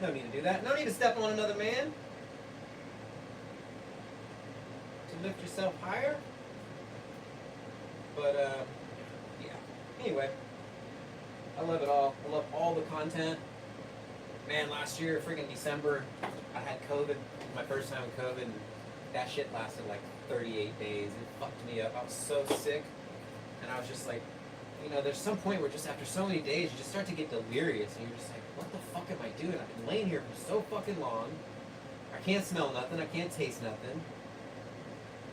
Speaker 1: no need to do that. No need to step on another man. To lift yourself higher. But yeah. Anyway, I love it all. I love all the content. Man, last year, freaking December, I had COVID, my first time with COVID, and that shit lasted like 38 days. It fucked me up. I was so sick, and I was just like, there's some point where just after so many days, you just start to get delirious, and you're just like, what the fuck am I doing? I've been laying here for so fucking long. I can't smell nothing. I can't taste nothing.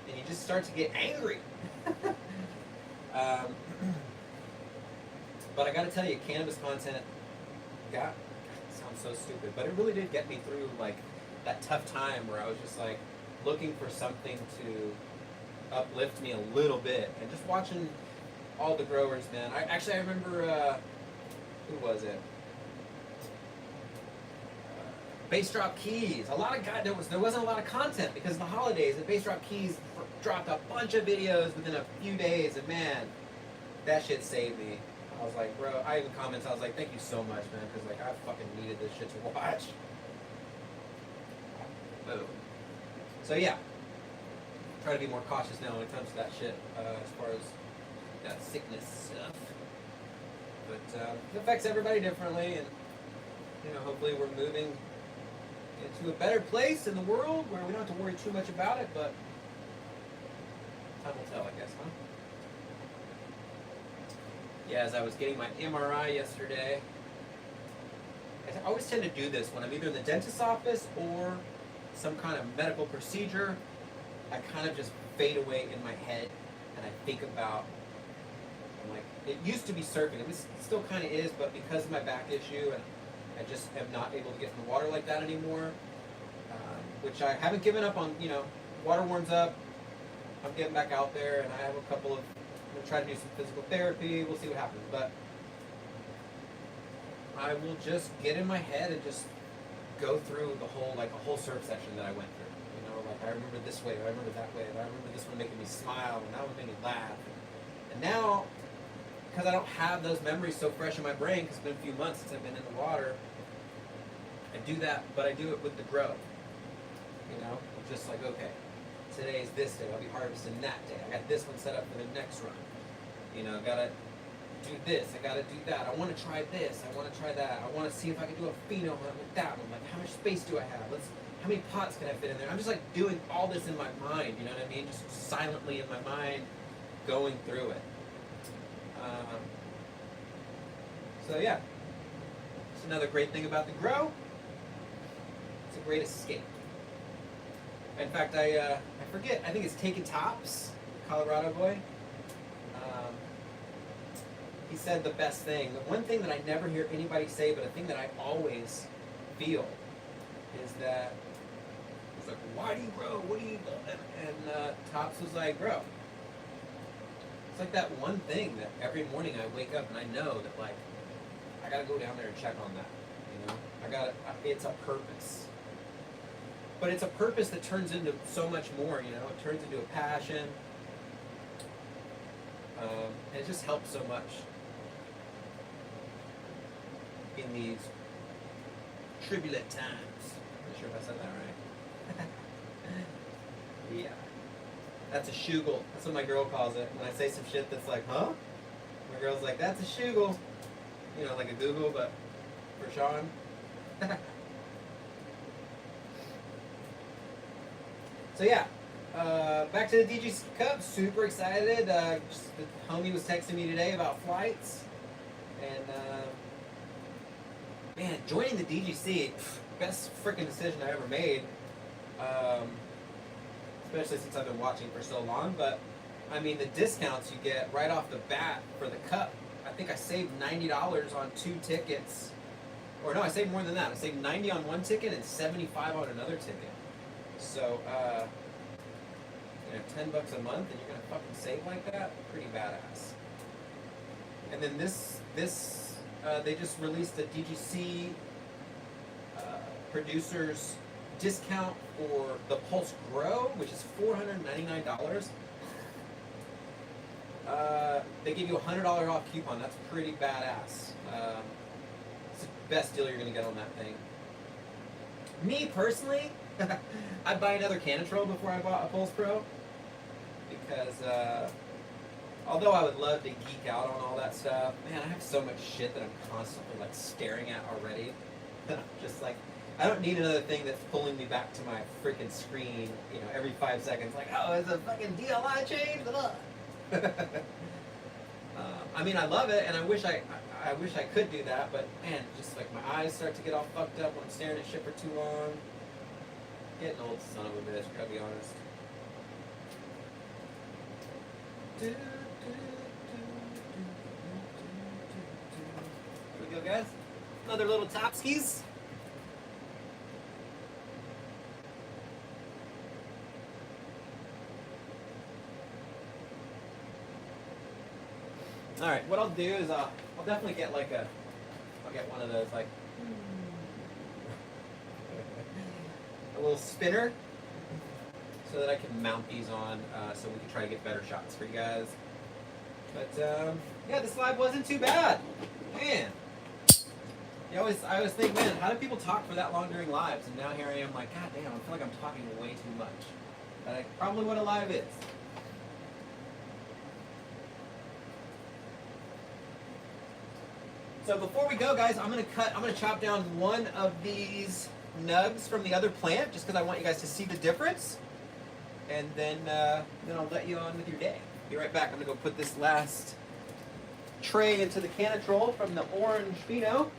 Speaker 1: And you just start to get angry. But I gotta tell you, cannabis content sounds so stupid, but it really did get me through like that tough time where I was just like looking for something to uplift me a little bit, and just watching all the growers, man. I remember who was it? Bass Drop Keys. A lot of guys, there wasn't a lot of content because of the holidays, and Bass Drop Keys dropped a bunch of videos within a few days, and man, that shit saved me. I was like, bro, I even comments, I was like, thank you so much, man, because like I fucking needed this shit to watch. Boom. So yeah, try to be more cautious now when it comes to that shit, as far as that sickness stuff. But it affects everybody differently, and you know, hopefully we're moving into a better place in the world where we don't have to worry too much about it, but time will tell, I guess, huh? Yeah, as I was getting my MRI yesterday, I always tend to do this when I'm either in the dentist's office or some kind of medical procedure. I kind of just fade away in my head and I think about, I'm like, it used to be surfing. It still kind of is, but because of my back issue, and I just am not able to get in the water like that anymore, which I haven't given up on. You know, water warms up, I'm getting back out there, and I have a couple of, I'm going to try to do some physical therapy. We'll see what happens. But I will just get in my head and just go through the whole, like a whole surf session that I went through. You know, like I remember this way, I remember that way, I remember this one making me smile, and that one made me laugh. And now, because I don't have those memories so fresh in my brain, because it's been a few months since I've been in the water, I do that, but I do it with the grow. You know, I'm just like, okay, today is this day, I'll be harvesting that day. I got this one set up for the next run. You know, gotta do this, I gotta do that. I want to try this, I want to try that. I want to see if I can do a pheno hunt with that one. Like, how much space do I have? How many pots can I fit in there? I'm just like doing all this in my mind, you know what I mean? Just silently in my mind, going through it. So yeah, it's another great thing about the grow. It's a great escape. In fact, I forget, I think it's Taking Tops, Colorado boy. He said the best thing. The one thing that I never hear anybody say, but a thing that I always feel, is that it's like, why do you grow? What do you do? And Tops was like, grow. It's like that one thing that every morning I wake up and I know that, like, I gotta go down there and check on that. You know, it's a purpose. But it's a purpose that turns into so much more, you know. It turns into a passion. And it just helps so much in these turbulent times. I'm not sure if I said that right. Yeah. That's a shugel. That's what my girl calls it. When I say some shit that's like, huh? My girl's like, that's a shugel. You know, like a Google, but for Sean. So yeah, back to the DGC Cup. Super excited. The homie was texting me today about flights, and man, joining the DGC, best freaking decision I ever made. Especially since I've been watching for so long. But I mean, the discounts you get right off the bat for the Cup. I think I saved $90 on 2 tickets, or no, I saved more than that. I saved $90 on one ticket and $75 on another ticket. So, you know, $10 a month, and you're gonna fucking save like that? Pretty badass. And then they just released the DGC producers discount for the Pulse Grow, which is $499. They give you a $100 off coupon. That's pretty badass. It's the best deal you're gonna get on that thing. Me personally, I'd buy another Canol before I bought a Pulse Pro, because although I would love to geek out on all that stuff, man, I have so much shit that I'm constantly like staring at already. I'm just like, I don't need another thing that's pulling me back to my freaking screen, you know, every 5 seconds. Like, oh, it's a fucking DLI change. I mean, I love it, and I wish I could do that, but man, just like my eyes start to get all fucked up when I'm staring at shit for too long. Getting old son of a bitch, gotta be honest. Here we go, guys. Another little Topskis. All right, what I'll do is I'll definitely get like I'll get one of those like. a little spinner so that I can mount these on so we can try to get better shots for you guys. But yeah, this live wasn't too bad. Man. I always think, man, how do people talk for that long during lives? And now here I am like, God damn, I feel like I'm talking way too much. That's probably what a live is. So before we go, guys, I'm gonna chop down one of these nubs from the other plant, just because I want you guys to see the difference. And then I'll let you on with your day. Be right back. I'm gonna go put this last tray into the Canol from the orange pheno.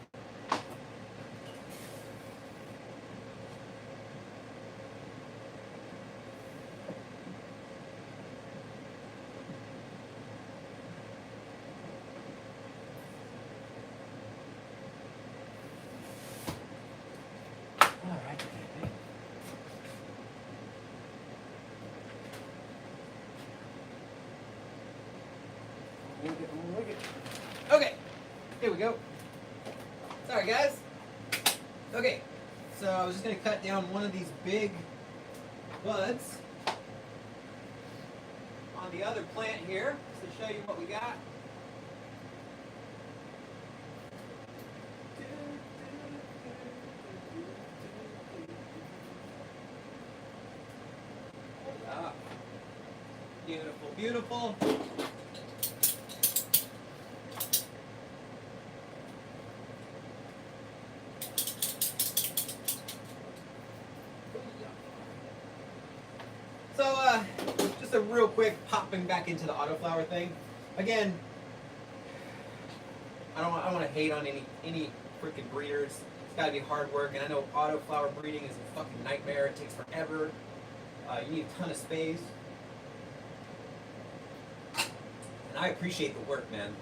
Speaker 1: Okay, here we go. Sorry guys. Okay, so I was just going to cut down one of these big buds on the other plant here to show you what we got. Ah, beautiful, beautiful. So, just a real quick popping back into the autoflower thing. Again, I don't want to hate on any freaking breeders. It's got to be hard work, and I know autoflower breeding is a fucking nightmare. It takes forever. You need a ton of space. And I appreciate the work, man.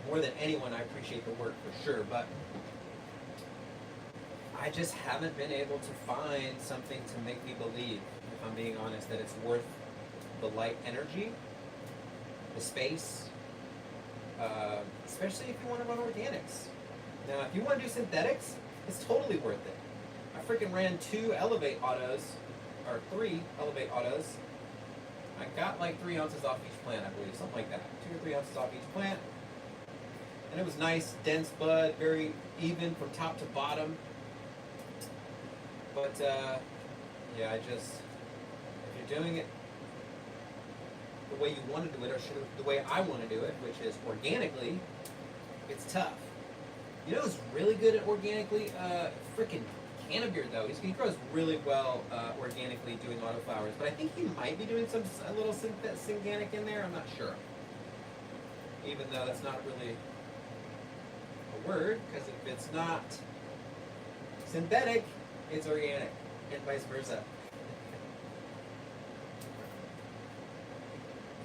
Speaker 1: More than anyone, I appreciate the work for sure, but I just haven't been able to find something to make me believe, if I'm being honest, that it's worth the light energy, the space, especially if you want to run organics. Now, if you want to do synthetics, it's totally worth it. I freaking ran 2 Elevate Autos, or 3 Elevate Autos. I got like 3 ounces off each plant, I believe, something like that. 2 or 3 ounces off each plant. And it was nice, dense bud, very even from top to bottom. But, yeah, if you're doing it the way you want to do it, or the way I want to do it, which is organically, it's tough. You know who's really good at organically? Freaking Cannabeard, though. He grows really well organically doing autoflowers, but I think he might be doing a little synganic in there. I'm not sure. Even though that's not really a word, because if it's not synthetic, it's organic, and vice versa.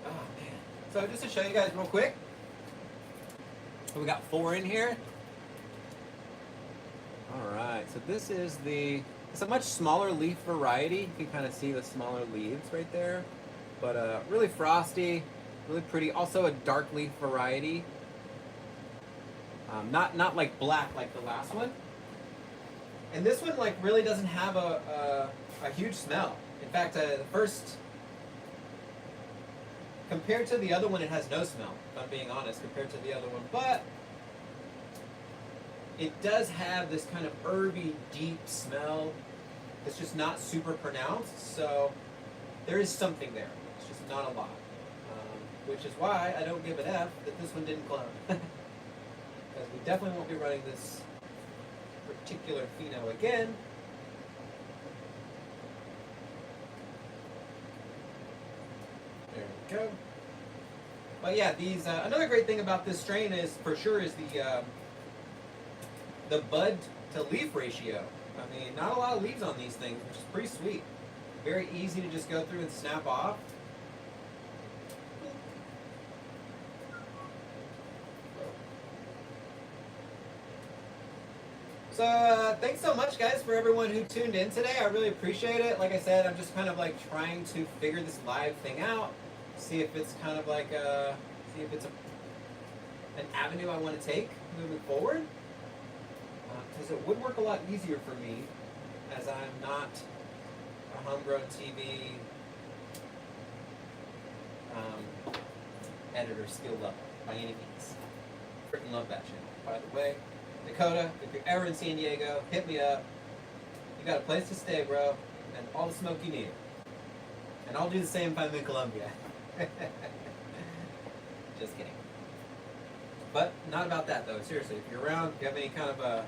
Speaker 1: Oh man! So just to show you guys real quick, so we got 4 in here. All right, so this is it's a much smaller leaf variety. You can kind of see the smaller leaves right there, but really frosty, really pretty. Also a dark leaf variety, not like black like the last one. And this one like really doesn't have a huge smell. In fact, the first, compared to the other one, it has no smell, if I'm being honest, compared to the other one. But it does have this kind of herby, deep smell that's just not super pronounced. So there is something there. It's just not a lot. Which is why I don't give an F that this one didn't clone. Because we definitely won't be running this particular pheno again. There we go. But yeah, these another great thing about this strain is for sure is the bud to leaf ratio. I mean, not a lot of leaves on these things, which is pretty sweet. Very easy to just go through and snap off. So thanks so much, guys, for everyone who tuned in today. I really appreciate it. Like I said, I'm just kind of like trying to figure this live thing out, see if it's kind of like see if it's an avenue I want to take moving forward. Because it would work a lot easier for me, as I'm not a homegrown TV editor skill level by any means. Freaking love that channel. By the way, Dakota, if you're ever in San Diego, hit me up. You got a place to stay, bro, and all the smoke you need. And I'll do the same if I'm in Colombia. Just kidding. But not about that though. Seriously, if you're around, if you have any kind of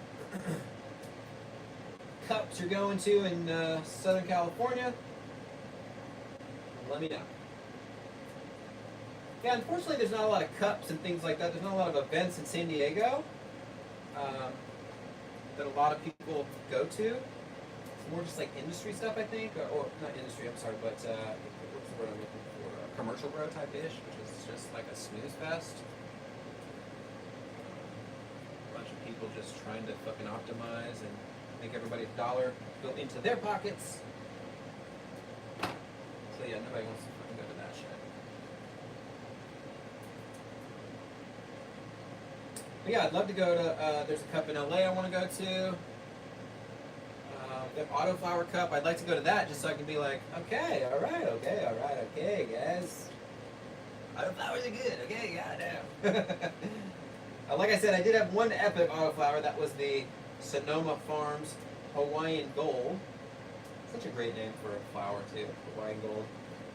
Speaker 1: cups you're going to in Southern California, let me know. Yeah, unfortunately, there's not a lot of cups and things like that. There's not a lot of events in San Diego that a lot of people go to. It's more just like industry stuff, I think, or not industry. I'm sorry, but what's the word I'm looking for? A commercial grow type ish, which is just like a snooze fest. A bunch of people just trying to fucking optimize and make everybody's dollar go into their pockets. So yeah, nobody wants to fucking go to that shit. But yeah, I'd love to go to, there's a cup in LA I want to go to. The Autoflower Cup, I'd like to go to that just so I can be like, okay, alright, okay, guys. Autoflowers are good, okay, goddamn. Like I said, I did have one epic autoflower. That was the Sonoma Farms Hawaiian Gold. Such a great name for a flower too, Hawaiian Gold.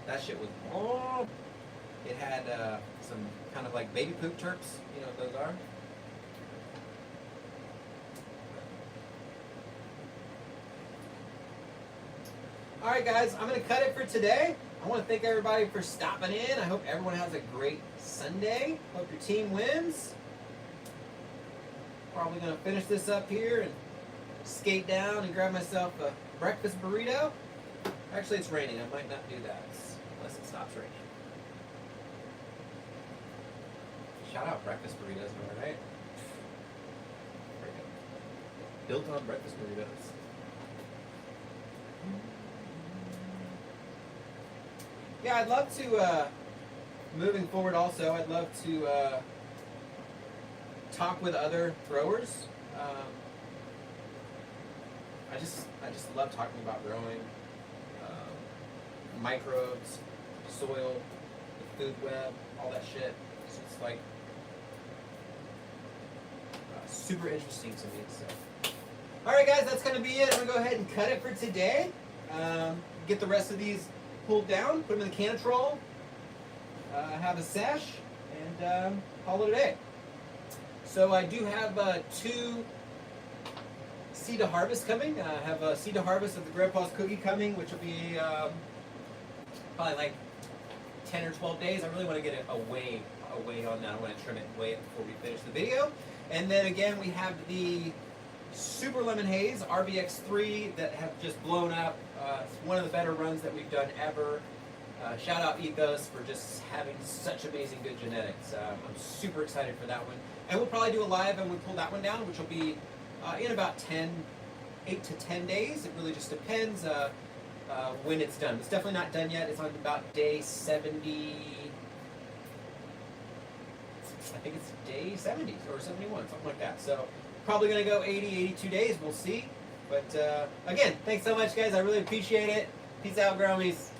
Speaker 1: That shit was bomb. It had some kind of like baby poop terps, you know what those are? Alright guys, I'm going to cut it for today. I want to thank everybody for stopping in. I hope everyone has a great Sunday. Hope your team wins. Probably going to finish this up here and skate down and grab myself a breakfast burrito. Actually, it's raining. I might not do that unless it stops raining. Shout out breakfast burritos, am I right? Built on breakfast burritos. Yeah, I'd love to, moving forward also, I'd love to talk with other growers. I just love talking about growing, microbes, soil, the food web, all that shit. It's just like super interesting to me. So, all right, guys, that's gonna be it. I'm gonna go ahead and cut it for today. Get the rest of these pulled down, put them in the Canol, have a sesh, and call it a day. So I do have 2 seed to harvest coming. I have a seed to harvest of the Grandpa's Cookie coming, which will be probably like 10 or 12 days. I really want to get it away on that. I want to trim it and weigh it before we finish the video. And then again, we have the Super Lemon Haze RBX3 that have just blown up. It's one of the better runs that we've done ever. Shout out Ethos for just having such amazing good genetics. I'm super excited for that one. And we'll probably do a live and we'll pull that one down, which will be in about 8 to 10 days. It really just depends when it's done. It's definitely not done yet. It's on about day 70. I think it's day 70 or 71, something like that. So probably going to go 80, 82 days. We'll see. But again, thanks so much, guys. I really appreciate it. Peace out, Gromies.